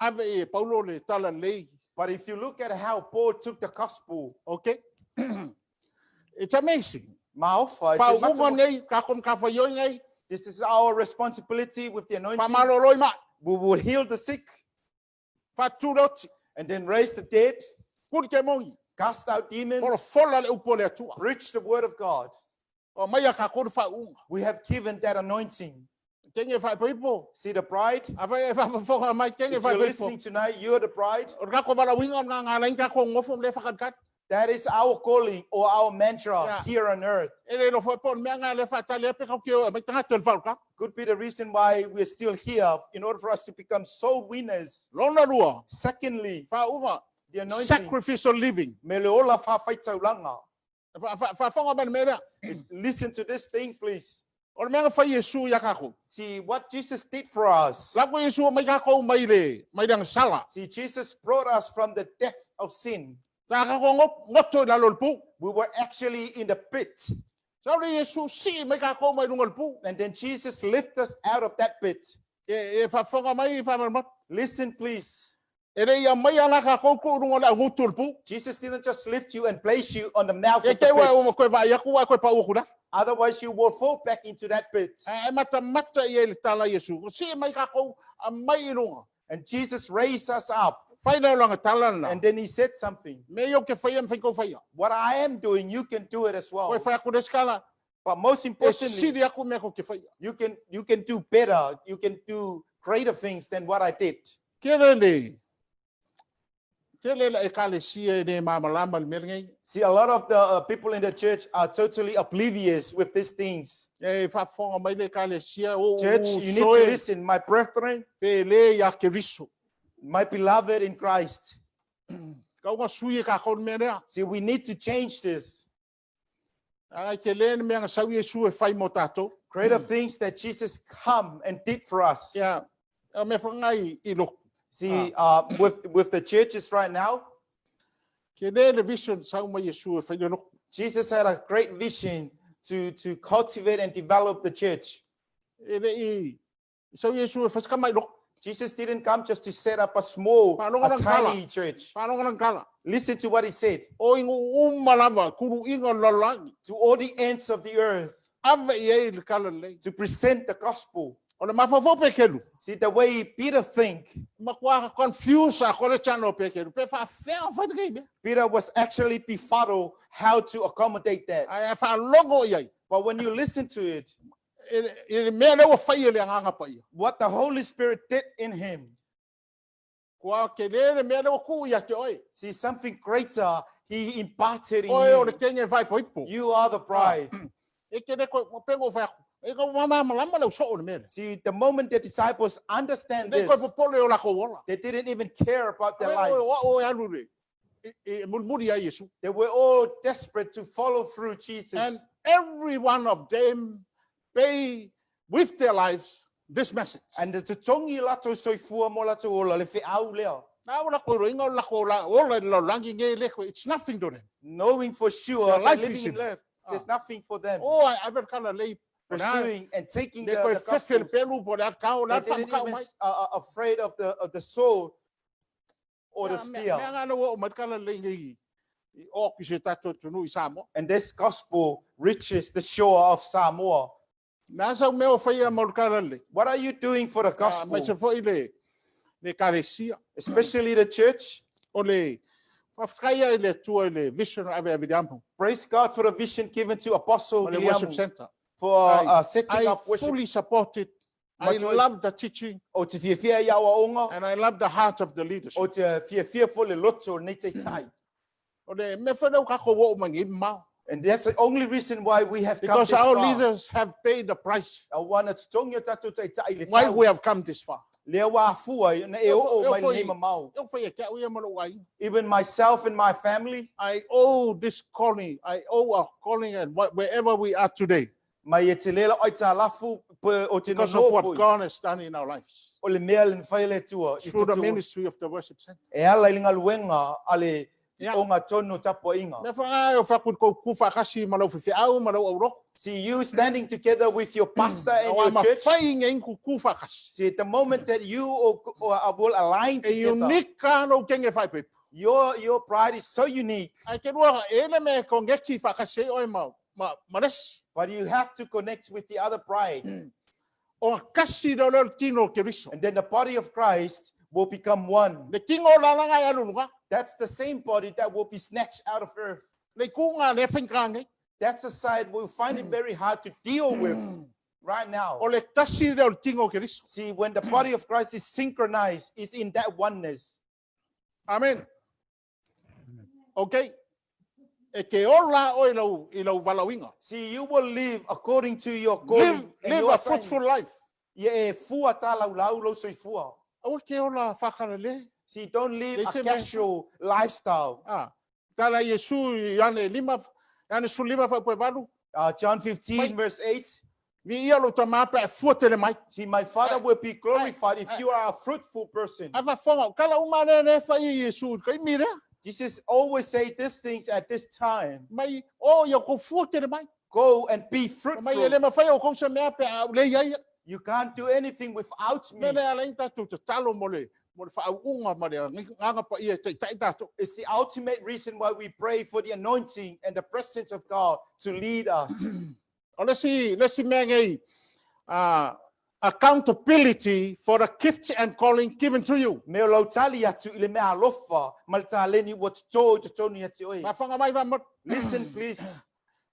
ave Paulo le tala lei. But if you look at how Paul took the gospel, Okay. It's amazing. Maufa, Fa ungo nei ka kom ka fa yo nei. this is our responsibility with the Fa anointing. maloloi ma. We will heal the sick Fa turot. and then raise the dead, Put ke moi. cast out demons, For fola le upo le tua. preach the word of God. O mai ka ko fa unga. We have given that anointing. Kenge fa pipo. See the bride? Ava fa fonga mai kenge If fa you're pipo. listening tonight, you're the bride. O ka ko bala winga nga lain ka ko ngofom le fa kat. That is our calling or our mantra Yeah. here on earth. Ele no fa pon me nga le fa tale pe ka ke me tanga tel fa ka. Could be the reason why we're still here, in order for us to become soul winners. Lona rua. Secondly, Fa unga. the anointing. Sacrificial living. Meleola fa faitaulanga. Fa fonga ben me. Listen to this thing, please. O me nga fa Yesu ya ka ko. See what Jesus did for us. La ko Yesu mai ka ko mai le. Mai dang sala. See, Jesus brought us from the death of sin. Sa ka ko ngoto la lolpu. We were actually in the pit. Sa le Yesu si mai ka ko mai dungal pu. And then Jesus lifted us out of that pit. E fa fonga mai fa mal. Listen, please. Ere ya mai ala ka ko ko dungal la ngutul pu. Jesus didn't just lift you and place you on the mouth E of the ke wa o pit. ko ba ya ko wa ko pa o kuda. Otherwise, you will fall back into that pit. E mata ye le tala Yesu. Si mai ka ko mai lunga. And Jesus raised us up. Fai na longa tala na. And then he said something. Me yo ke fai ko fai. What I am doing, you can do it as well. Ko fai ko deskala. But most E importantly, si dia ko me ko ke fai. you can do better. You can do greater things than what I did. Kelele e kalesia ne mamalama le ngai. See, a lot of the people in the church are totally oblivious with these things. E fa fonga mai le kalesia o Church, you need to listen, my brethren, pe le ya ke riso. my beloved in Christ. Ka nga sui ka kon me rea. See, we need to change this. Ai ke le me nga sau Yesu e fai mo tato. Greater things that Jesus come and did for us. Ya me fongai I lo. See, with the churches right now, Ke le vision sau mai Yesu e fai lo. Jesus had a great vision to cultivate and develop the church. E le I sau Yesu e fai ka mai lo. Jesus didn't come just to set up a small, a tiny church. Pa no nga kala. Listen to what he said. O ingo malava kuru ingo lalangi. To all the ends of the earth, Ave ye le kala le. to present the gospel. O le mafofo pe kelu. See, the way Peter think, Makwa confuse a kole chano pe kelu. Pe fa fa de Peter was actually befuddled how to accommodate that. ai fa longo ye. But when you listen to it, E me le o fai le nga pa ia. what the Holy Spirit did in him, Kwa ke le me le o ku ia te oi. see, something greater he imparted in Oi o le you. kenge vai poipo. You are the bride. E ke le ko pengo fa. E ko mama malama le so o le me. See, the moment the disciples understand Ne this, ko popole o la ko wala. they didn't even care about their lives. O ya lu le. E mulmuri ya Yesu. They were all desperate to follow through Jesus. And every one of them pay with their lives this message. And the tongi lato soifua mo lato ola le whiau leo. Now la ko ringa la ko la o la langi nge le it's nothing to them. Knowing for sure Their that life living is in in- left, there's nothing for them. Oh, I ever kala le Pursuing and taking le ko the fefel gospel. pelu po la ka o la They fa didn't ka even mai. afraid of the sword or the Me spear. nga no o mat kala le ngi. O ki se tato tunu I samo. And this gospel reaches the shore of Samoa. Na sa me o fa ia mo kala le. What are you doing for the Ma se gospel? fo ile. le kalesia especially the church. o le whawhakaia le tua le vision ave avidamu Praise God for the vision given to Apostle o le worship Guillermo center. for setting I up worship. fully support it. I Matua- love the teaching O te whiawhia i awa onga, and I love the heart of the leadership. o te whiawhia fo le loto nei te tai. O le me whanau kako wo mangi mau. And that's the only reason why we have come Because this our far. leaders have paid the price. I want to tongia tatu te tai le Why tau. we have come this far. Lea wā fua na e o mai le neima mau. Eu whai e kia ui e maro wai. Even myself and my family, I owe this calling. I owe our calling and wherever we are today. mai e te lela oi tā lafu pe o te Because of what nonofoi. God has done in our lives. O le mea le whai le tua. i Through the tutu- ministry of the worship center. E ala i linga luenga ale Yeah. o ngā tonu tapo inga. Me whangai o whakut kou kuwhakasi malau whiwhi au malau auro. See you standing together with your pastor and Au your ama church. whai ngei ku kuwhakasi. See, at the moment that you will align E together, unique ka no kenge whai pepe. your pride is so unique, Ai ke rua ele me ko ngeki whakasi oi mares. but you have to connect with the other pride. O kasi do lor tino ke riso. And then the body of Christ will become one. Le kingo lalanga ya lunga. That's the same body that will be snatched out of earth. Le kunga le whenkange. That's the side we'll find it very hard to deal with right now. O le tasi do tingo ke riso. See, when the body of Christ is synchronized, is in that oneness. Amen. Okay. E ke ola o i lau walawinga. See, you will live according to your calling. and Live your a assignment. fruitful life. Ia e fua tā lau lo soi fua. O ke ola whakana le. See, don't live They say, a casual lifestyle. Tala Yesu yane lima, yane su lima fa poe walu. John 15, Mike. verse 8. Vi ia lo tamape a fuatele mai. See, my Father will be glorified if you are a fruitful person. Ava fonga, kala umane ne fa i Yesu, kai mire. Jesus always say these things at this time. Mai, o ia ko fuatele mai. Go and be Mai fruitful. ele ma fai o ko sa mea pe a le ia. You can't do anything without me. Mene ala inta tu te talo mole. Mole fa au unga ma le nganga pa ia te tai tato. It's the ultimate reason why we pray for the anointing and the presence of God to lead us. O lesi mea ngai accountability for the gifts and calling given to you. Me o lau tali atu i le mea alofa, ma le tāleni ua tō te tonu ati oi. Ma whanga mai wa mot. Listen, please.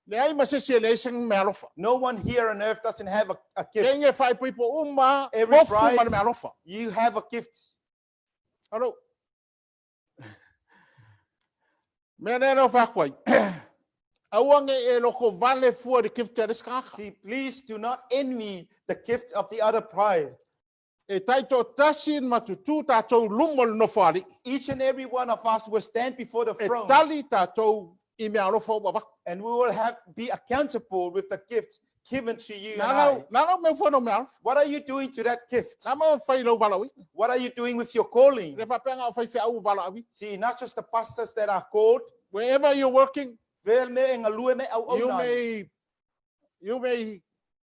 Le ai ma se se le sing me alofa. No one here on earth doesn't have a gift. Kenge fai people uma Every kofu bride- ma le me alofa. You have a gift. Alo. Me ne no fa kwai. Awange e loko vale fu de gift te ska. See, please do not envy the gift of the other pride. E taito tasin matutu tatou lumol no fari. Each and every one of us will stand before the E throne tali tatou I me alofa wa. and we will be accountable with the gift given to you and I. Nano me fu no me alofa. What are you doing to that gift? Nama fai lo valawi. What are you doing with your calling? Le papenga o fai fi au valawi. See, not just the pastors that are called. Wherever you're working, Wel me e ngalue me au you nai. may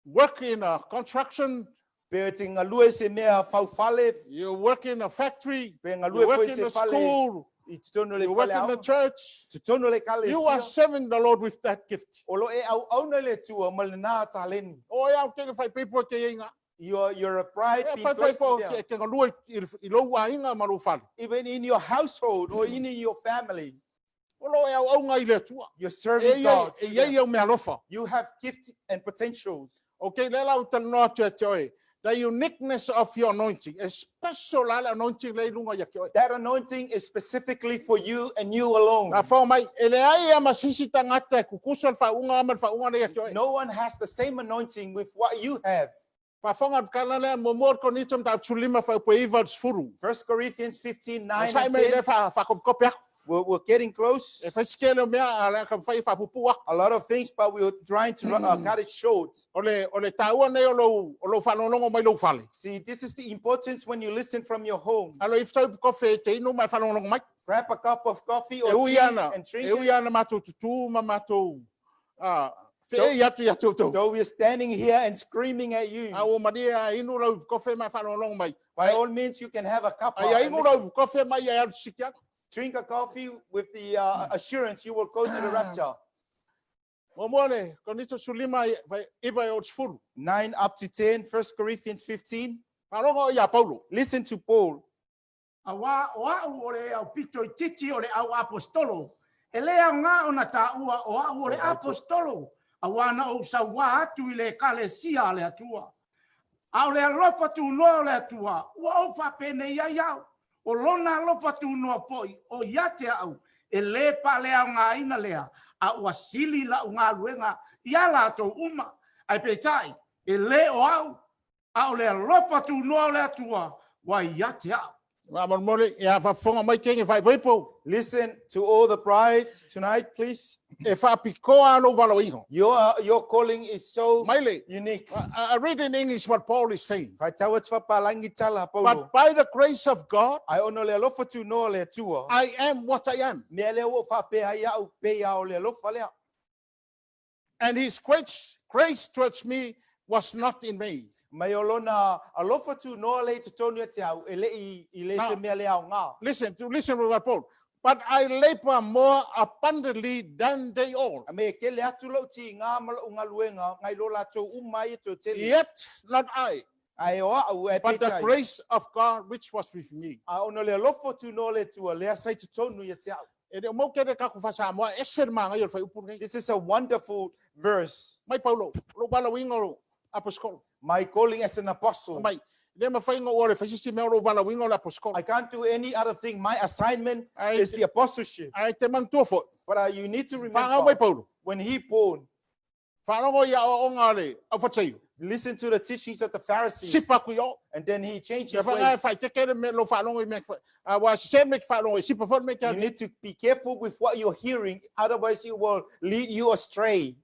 work in a construction, Pe te ngalue se mea faufale, you work in a factory, pe you ngalue work foi in se a fale, school, I te tono le you work fale in the au. church. Te tono le kale You are sia. serving the Lord with that gift. O lo e au na le tua ma le nā tāleni. Oh, yeah, I'm taking five people to inga. You're a bride being Five placed people there. to lua I lo wa inga marufal. Even in your household or in your family, Olo e au ngai le tua. you're serving God. E ye ye me alofa. You have gifts and potentials. Okay, le lau tal no te the uniqueness of your anointing, a special anointing le lunga ya koi. That anointing is specifically for you and you alone. Na fa mai ele ai ama sisi tangata kukusal fa unga le ya koi. No one has the same anointing with what you have. Pa fonga kala le momor konitum ta chulima fa poiva sfuru. 1 Corinthians 15, 9 Sai and mai le 10. fa kopia. We're getting close. E fa skelo mea ala ka fa fa pupua. A lot of things, but we're trying to cut it short. Ole taua ne o lo fa longo mai lo fale. See, this is the importance when you listen from your home. Alo if tau kofe te inu mai fa longo mai. Grab a cup of coffee E or tea uiana. and drink E it. uiana mato tutu mato. Fe yatu to. Though we're standing here and screaming at you, A o madia inu lo kofe mai fa longo mai. by all means, you can have a cup of Ai and inu lo kofe mai ya sikia. drink a coffee with the assurance you will go to the rapture. Momole konito sulima iba o sfuru. 9 up to 10, 1 Corinthians 15. Palongo ya Paulo. Listen to Paul. Awa o le au pito I titi o le au apostolo. E lea ngā o na tāua o le apostolo. Awa na o sa wā atu I le kalesia le atua. A o le alofa tu noa le atua. Ua o whapene ia iau. O lona alofa tu noa poi. O iate au. E le pa lea ngā ina lea. A ua sili la ngā luenga. Ia la tau uma. Ai peitai. E le o au. A o le alofa tu noa le atua. Wa iate au. Listen to all the brides tonight, please. Your calling is so unique. I read in English what Paul is saying. But by the grace of God, I am what I am. And his grace towards me was not in me. Listen to what Paul. But I labor more abundantly than they all. Yet not I, but the grace of God which was with me. This is a wonderful verse. My calling as an apostle. I can't do any other thing. My assignment is the apostleship. But you need to remember when he born, listen to the teachings of the Pharisees. And then he changed his ways. You need to be careful with what you're hearing, otherwise it will lead you astray.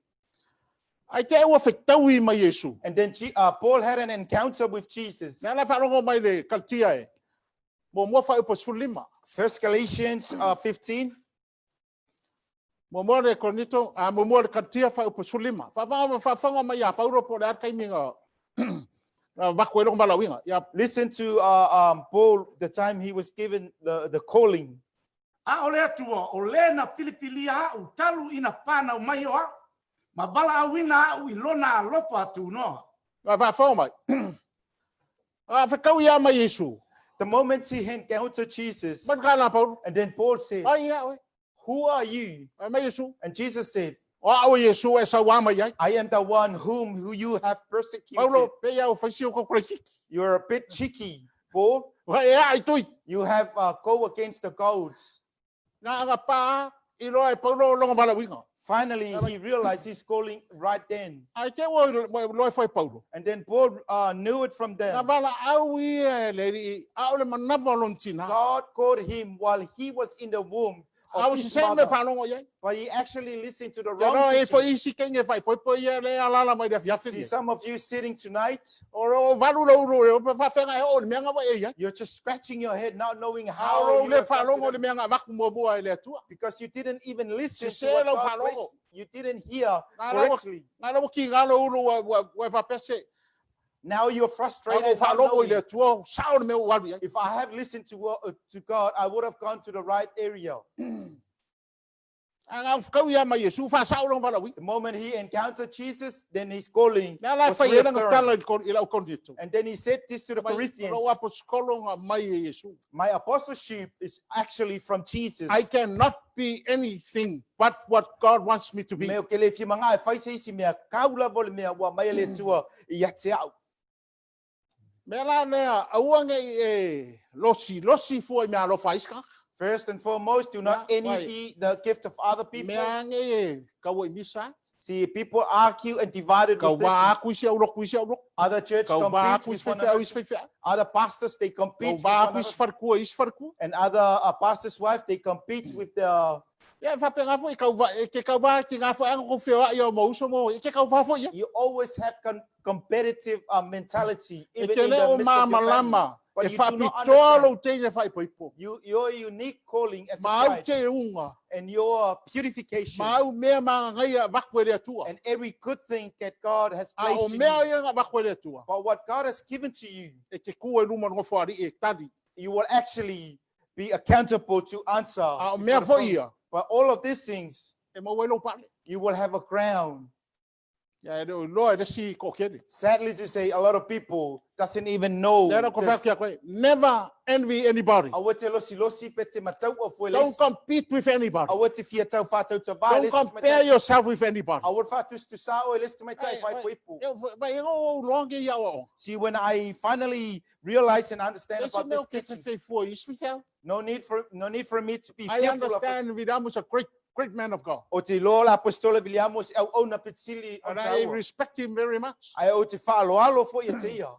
And then Paul had an encounter with Jesus. 1 Galatians 15. Listen to Paul the time he was given the calling. The moment he encountered Jesus, and then Paul said, who are you? And Jesus said, I am the one who you have persecuted. You're a bit cheeky, Paul. You have go against the goats. Finally, he realized his calling right then. And then Paul knew it from then. God called him while he was in the womb of his mother. But he actually listened to the wrong teaching. See, some of you sitting tonight, you're just scratching your head, not knowing how you because you didn't even listen to what God placed. You didn't hear correctly. Now you're frustrated. If I have listened to God, I would have gone to the right area. The moment he encountered Jesus, then his calling was reaffirmed. And then he said this to the Corinthians: my apostleship is actually from Jesus. I cannot be anything but what God wants me to be. First and foremost, do not envy the gift of other people. See, people argue and divided with this. Other church compete with one another. Other pastors, they compete with one another. And other pastors' wives, they compete with the... You always have competitive mentality, even in the midst of your family. But you do not understand your unique calling as a bride and your purification and every good thing that God has placed in you. But what God has given to you, you will actually be accountable to answer. But all of these things, you will have a crown. Ya lo le si ko kene. Sadly to say, a lot of people doesn't even know Ya ko this. fa kia never envy anybody. I would tell losi pete matau of Don't compete with anybody. I would if you tell fatu to buy Don't list compare yourself with anybody. I would fatu to sa o list my type five people. Ba yo long ya o. See, when I finally realized and understand about this teaching, no need for me to be I fearful of it. understand Vidam is a great man of God. O te lola apostola Williamos el ona pitsili And I respect him very much. I o te alo fo ia te ia.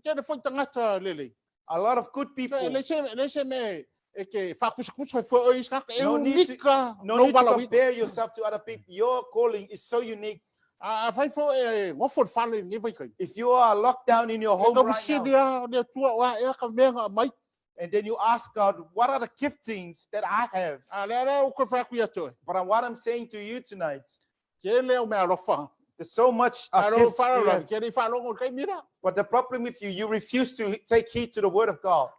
Kena foi tangata lele. A lot of good people. Lese me ke fakuskusa foi o iska e No need to compare yourself to other people. Your calling is so unique. Fai fo e ngofo fale ni vai kai. If you are locked down in your home right now, dia tua wa e ka menga mai. and then you ask God, what are the giftings that I have? But what I'm saying to you tonight, there's so much gifts we have. But the problem with you, you refuse to take heed to the word of God.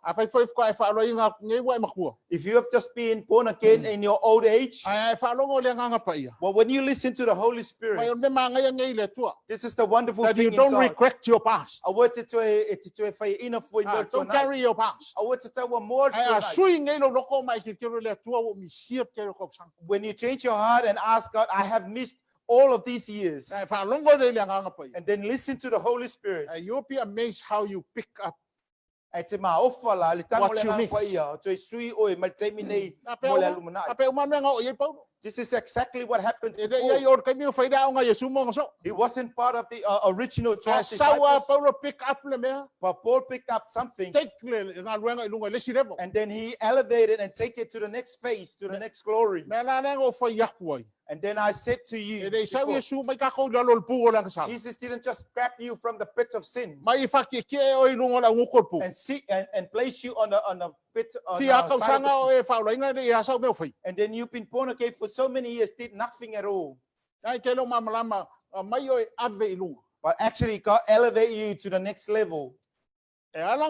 If you have just been born again in your old age, well, when you listen to the Holy Spirit, this is the wonderful that thing you don't in God. regret your past. Don't carry your past. When you change your heart and ask God, I have missed all of these years, and then listen to the Holy Spirit, you'll be amazed how you pick up what you miss. This is exactly what happened to Paul. He wasn't part of the original 12 disciples, but Paul picked up something, and then he elevated and take it to the next phase, to the next glory. And then I said to you, before, Jesus didn't just grab you from the pit of sin and place you on the pit on the side of the, and then you've been born again for so many years, did nothing at all. But actually God elevated you to the next level. And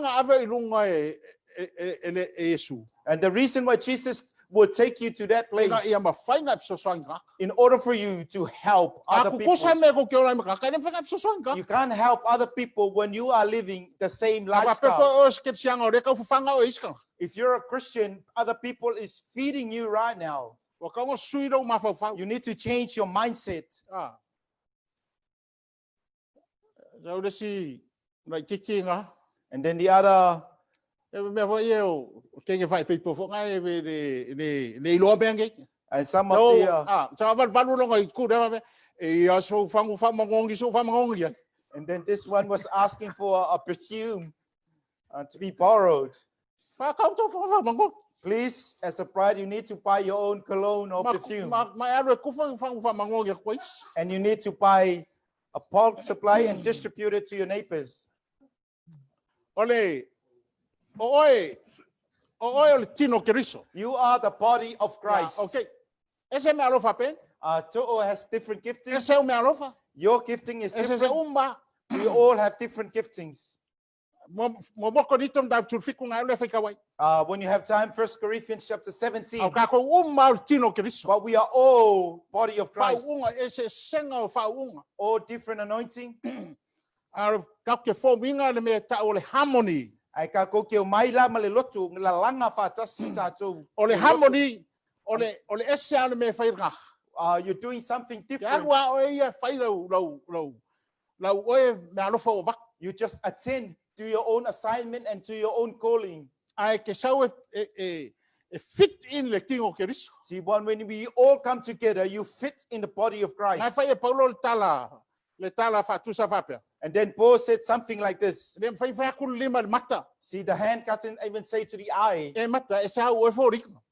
the reason why Jesus will take you to that place in order for you to help other people. You can't help other people when you are living the same lifestyle. If you're a Christian, other people is feeding you right now. You need to change your mindset. And then the other, and some of the and then this one was asking for a perfume to be borrowed. Please, as a bride, you need to buy your own cologne or perfume. And you need to buy a bulk supply and distribute it to your neighbors. You are the body of Christ. Okay. To'o has different giftings. Your gifting is different. We all have different giftings. When you have time, 1 Corinthians chapter 17. But we are all body of Christ. All different anointing. Ai ka ko ke mai la male lotu la langa fa tasi tatou. You're doing something different. You just attend to your own assignment and to your own calling. See, when we all come together, you fit in the body of Christ. And then Paul said something like this. See, the hand doesn't even say to the eye.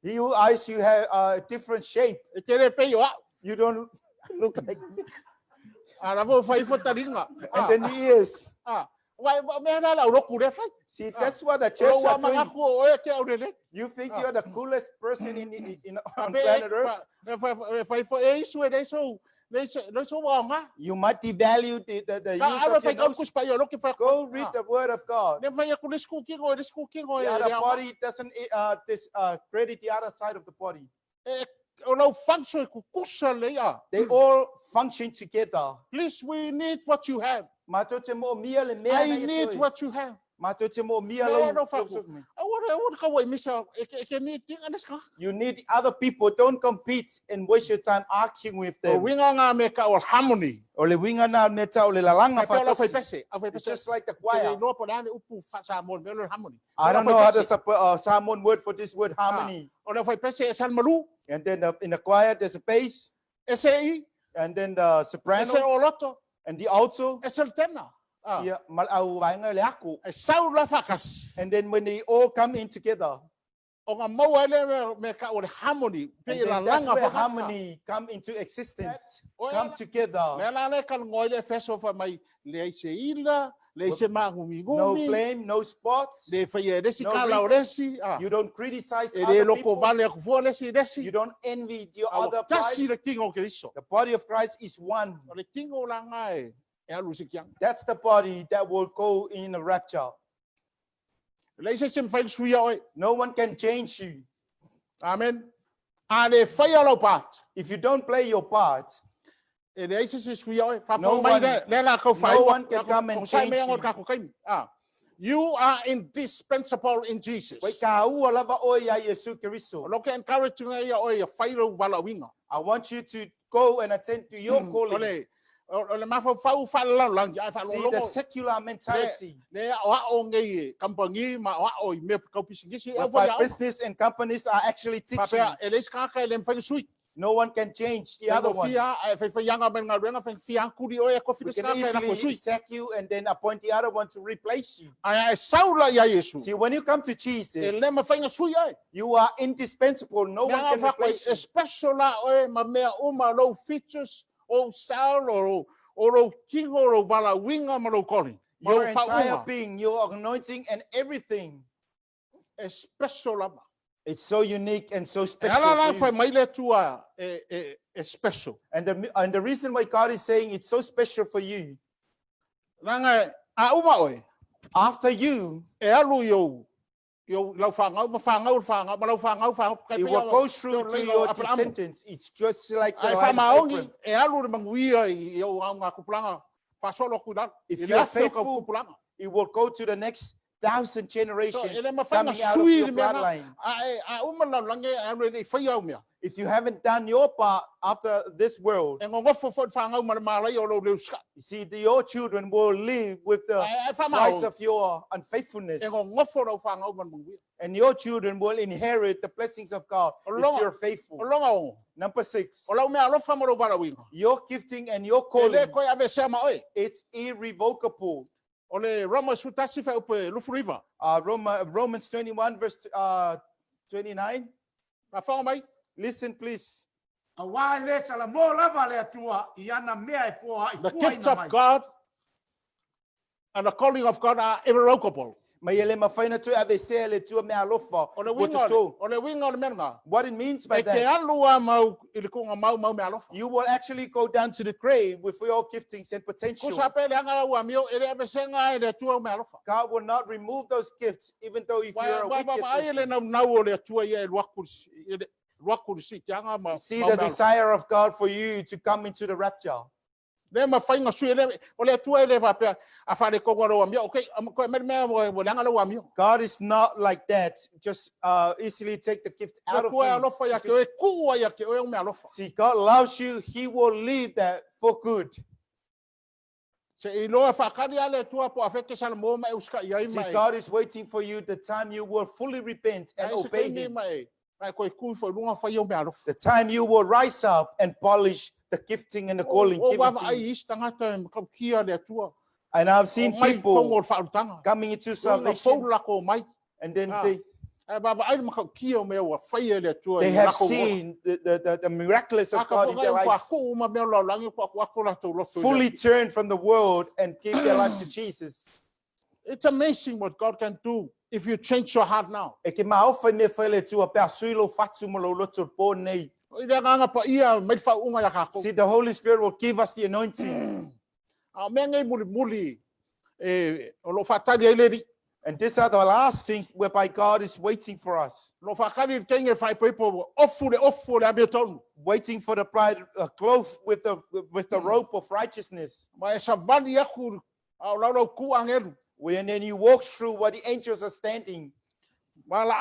You eyes, you have a different shape. You don't look like me. And then the ears. See, that's what the church are doing. You think you're the coolest person on planet Earth? You might devalue the use of your nose. Go read the word of God. The other body doesn't credit the other side of the body. function kukusa leia. They all function together. Please, we need what you have. I I need what you have. You need other people. Don't compete and waste your time arguing with them. Harmony. It's just like the choir. I don't know how the Samoan word for this word harmony. And then in the choir there's a bass. And then the soprano. And the alto. Yeah, and then when they all come in together, and then that's where harmony come into existence. Come together. No blame, no spot. No reason. You don't criticize other people. You don't envy your other body. The body of Christ is one. That's the body that will go in a rapture. No one can change you. Amen. If you don't play your part, no one can come and change you. You are indispensable in Jesus. I want you to go and attend to your calling. See the secular mentality. But business and companies are actually teaching. No one can change the other one. We can easily sack you and then appoint the other one to replace you. See, when you come to Jesus, you are indispensable. No one can replace you. Your entire being, your anointing and everything. It's so unique and so special. And the reason why God is saying it's so special for you, after you, it will go through to your descendants. It's just like the line of Abraham. If you are faithful, it will go to the next 1,000 generations coming out of your bloodline. If you haven't done your part after this world, you see, your children will live with the price of your unfaithfulness. And your children will inherit the blessings of God if you're faithful. Number 6, your gifting and your calling, it's irrevocable. Romans 21 verse 29. Listen, please. The gifts of God and the calling of God are irrevocable. What it means by that, you will actually go down to the grave with your giftings and potential. God will not remove those gifts, even though if you're a wicked person. See the desire of God for you to come into the rapture. God is not like that. Just easily take the gift out of you. See, God loves you. He will leave that for good. See, God is waiting for you the time you will fully repent and obey Him. The time you will rise up and polish the gifting and the calling given to you. And I've seen people coming into salvation, and then they have seen the miraculous of God in their life, fully turn from the world and give their life to Jesus. It's amazing what God can do if you change your heart now. See, the Holy Spirit will give us the anointing. And these are the last things whereby God is waiting for us. Waiting for the bride clothed with the robe of righteousness. When then you walk through where the angels are standing. And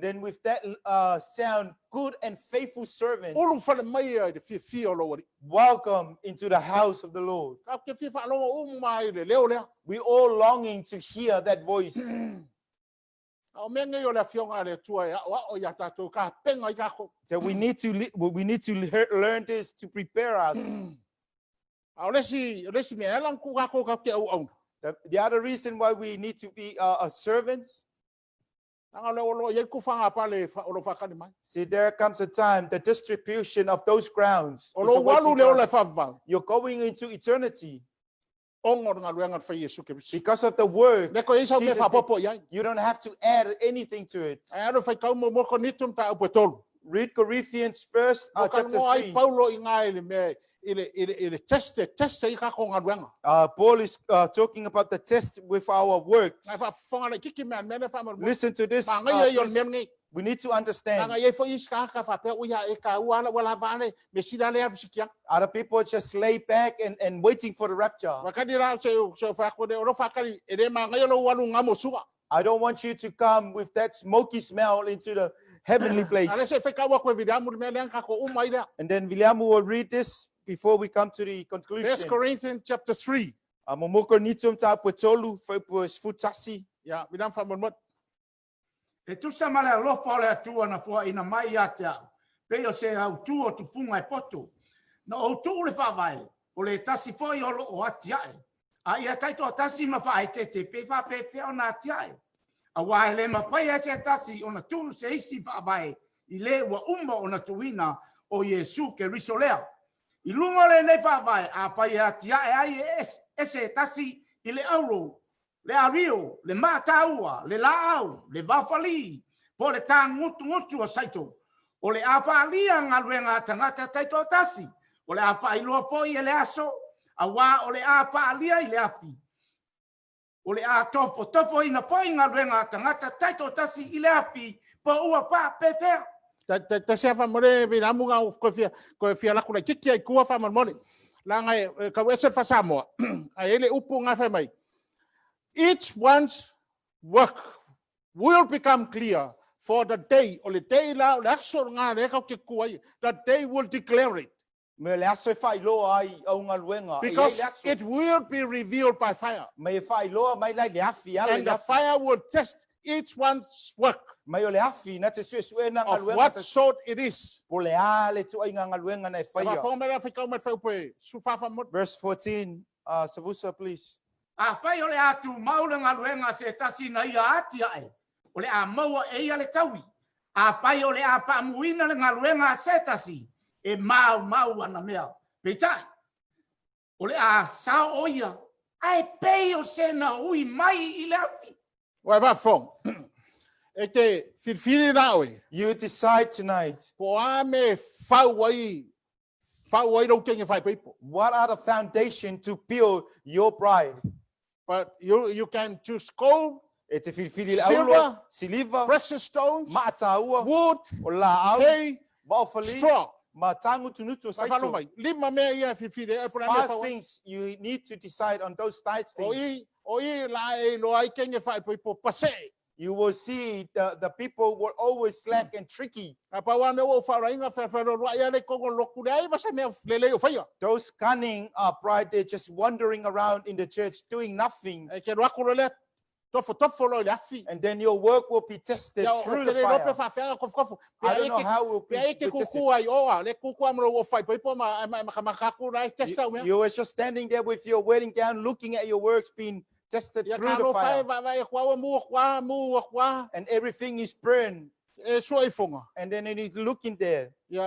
then with that sound, good and faithful servant, welcome into the house of the Lord. We all longing to hear that voice. So we need to learn this to prepare us. The other reason why we need to be servants. See, there comes a time the distribution of those grounds. You're going into eternity. Because of the word, you don't have to add anything to it. Read Corinthians first, chapter 3. Paul is talking about the test with our works. Listen to this. We need to understand. Other people just lay back and waiting for the rapture. I don't want you to come with that smoky smell into the heavenly place. And then William will read this before we come to the conclusion. 1 Corinthians chapter 3. Yeah, we don't find one. E tu sa male alofa le atua na fua ina mai atea. Pe o se au tu o tu punga e poto. Na o tu le whawai. O le tasi foi o lo o atiae. A ia taito o tasi ma whae te pe wha pe o na atiae. A wae le ma whai e se tasi o na tu se isi whawai. I le ua umba o na tuina o Yesu ke risolea. I lunga le nei whawai a whai atiae ai e se tasi I le auro. Le ario, le mataua, le laau, le wafali, po le tā ngutu o saito. O le awhalia ngā luenga tangata taito tasi. O le awha iloa po I le aso, a wā o le awhalia I le api. O le a topo ina po ngā luenga tangata taito tasi I le api, po ua pā pepea. Ta se fa more vina munga ko fia la kula kiki ai kua fa mon. La ngai ka wese fa Samoa. A ele upu nga fa mai. Each one's work will become clear for the day, or the day that they will declare it. Because it will be revealed by fire. And the fire will test each one's work of what sort it is. Verse 14, Savusa, please. A pai ole atu maula ngā luenga se tasi na ia ati ae. Ole a maua e ia le taui. A pai ole a paamuina le ngā luenga se tasi. E mau ana mea. Peitai. Ole a sao oia. Ai pei o se na ui mai I le api. Wai ba fong. E te whirwhiri nā oe. You decide tonight. Po a me whauai rau tengi whai people. What are the foundation to build your bride? But you can choose gold, silver, precious stones, wood, hay, straw. 5 things you need to decide on those types things. You will see the people will always slack and tricky. Those cunning pride, they're just wandering around in the church doing nothing. And then your work will be tested through the fire. I don't know how it will be tested. You were just standing there with your wedding gown, looking at your works being tested through the fire. And everything is burned. And then it is looking there. It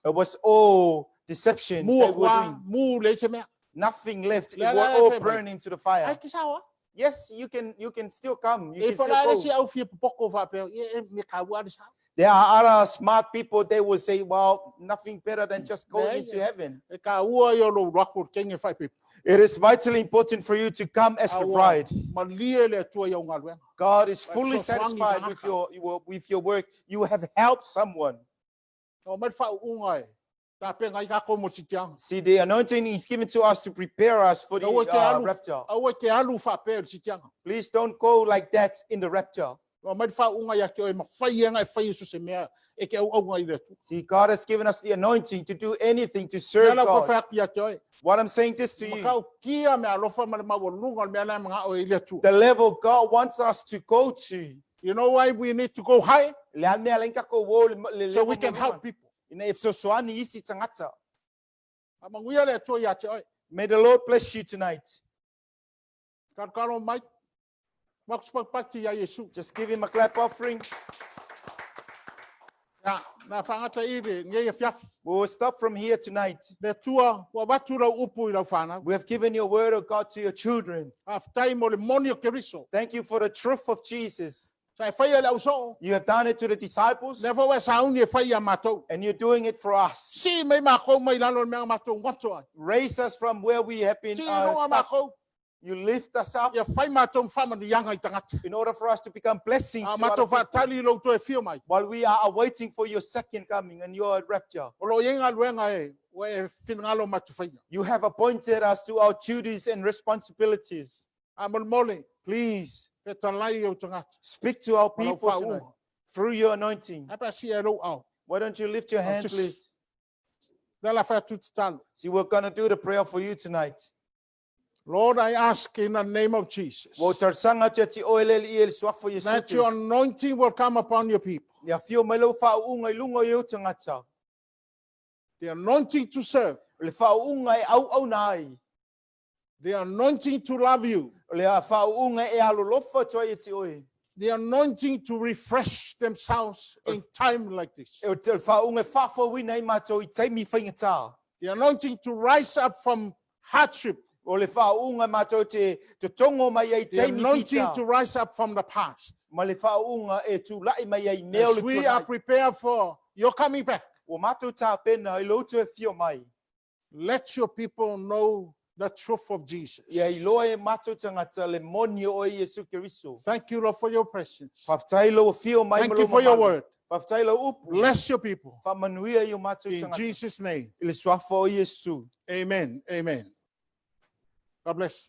was all deception. They were doing. Nothing left. It was all burned into the fire. Yes, you can still come. You can still go. There are other smart people, they will say, well, nothing better than just going into heaven. E ka ua yo lo rako kenge fai pe. It is vitally important for you to come as the bride. Ma lie le tua yo ngalwen. God is But fully so swangi satisfied ka with your work. You have helped someone. O mai fa unga e. Ta pe ngai ka ko mo sitiang. See, the anointing is given to us to prepare us for the rapture. Awe ke alu fa pe sitiang. Please don't go like that in the rapture. O mai fa unga ya ke o ma fai ngai fai su se mea e ke au ngai le tu. See, God has given us the anointing to do anything to serve Nela ko God. fa ya ke. What I'm saying this to Ma you, ka kia me alofa ma ma wo lunga me na mga o ile tu. the level God wants us to go to, You know why we need to go high? so So we can help people. Amanguia le tu ya te. May the Lord bless you tonight. Karkaro mai. Max pati ya Yesu. Just give him a clap offering. Na fangata ide nge fiaf. We'll stop from here tonight. Le tua wa watu ra upu ila fana. We have given your word of God to your children. After mo le monio keriso. Thank you for the truth of Jesus. Sai fai le uso. You have done it to the disciples, Never wa sauni fai ya mato. and you're doing it for us. Si mai mako mai lalo me mato ngoto. Raise us from where we have been Si no stuck. mako. You lift us up Ya fai mato fama ni yanga itangata. in order for us to become blessings to Mato other fa people, tali lo to e fio mai. while we are awaiting for your second coming and your rapture. Olo yenga luenga e we finngalo matu fai. You have appointed us to our duties and responsibilities. Amol mole. Please Pe talai o tangata. speak to our Malo people fa tonight u. through your anointing. Apa si elo au. Why don't you lift your hand, just- please? Dela fa tutalo. See, we're going to do the prayer for you tonight. Lord, I ask in the name of Jesus Wo tarsanga te te oelele i ele swak for that Yesu. your anointing will come upon your people. Ya fio mai lau whaunga i lunga i o tangata. The anointing to serve, Le whaunga e au nai. the anointing to love you, Le a whaunga e alolofa toa i te oe. the anointing to refresh themselves in time like this. E o te whaunga whawha wina i mato I taimi whaingata. The anointing to rise up from hardship, O le whaunga mato te tongo mai ai the taimi anointing to kita. rise up from the past. Ma le whaunga e tu lai mai ai meo As le we are tuanai. prepared for your coming back, O mato tā pena I lotu e fio mai. let your people know the truth of Jesus. Ia I loa e mato tangata le moni o Yesu Keriso. Thank you, Lord, for your presence. Whaftailo o fio mai Thank you for your word. Whaftailo upu. Bless your people. Whamanuia i o mato In tangata. Jesus' name. I le swafa o Yesu. Amen. Amen. God bless.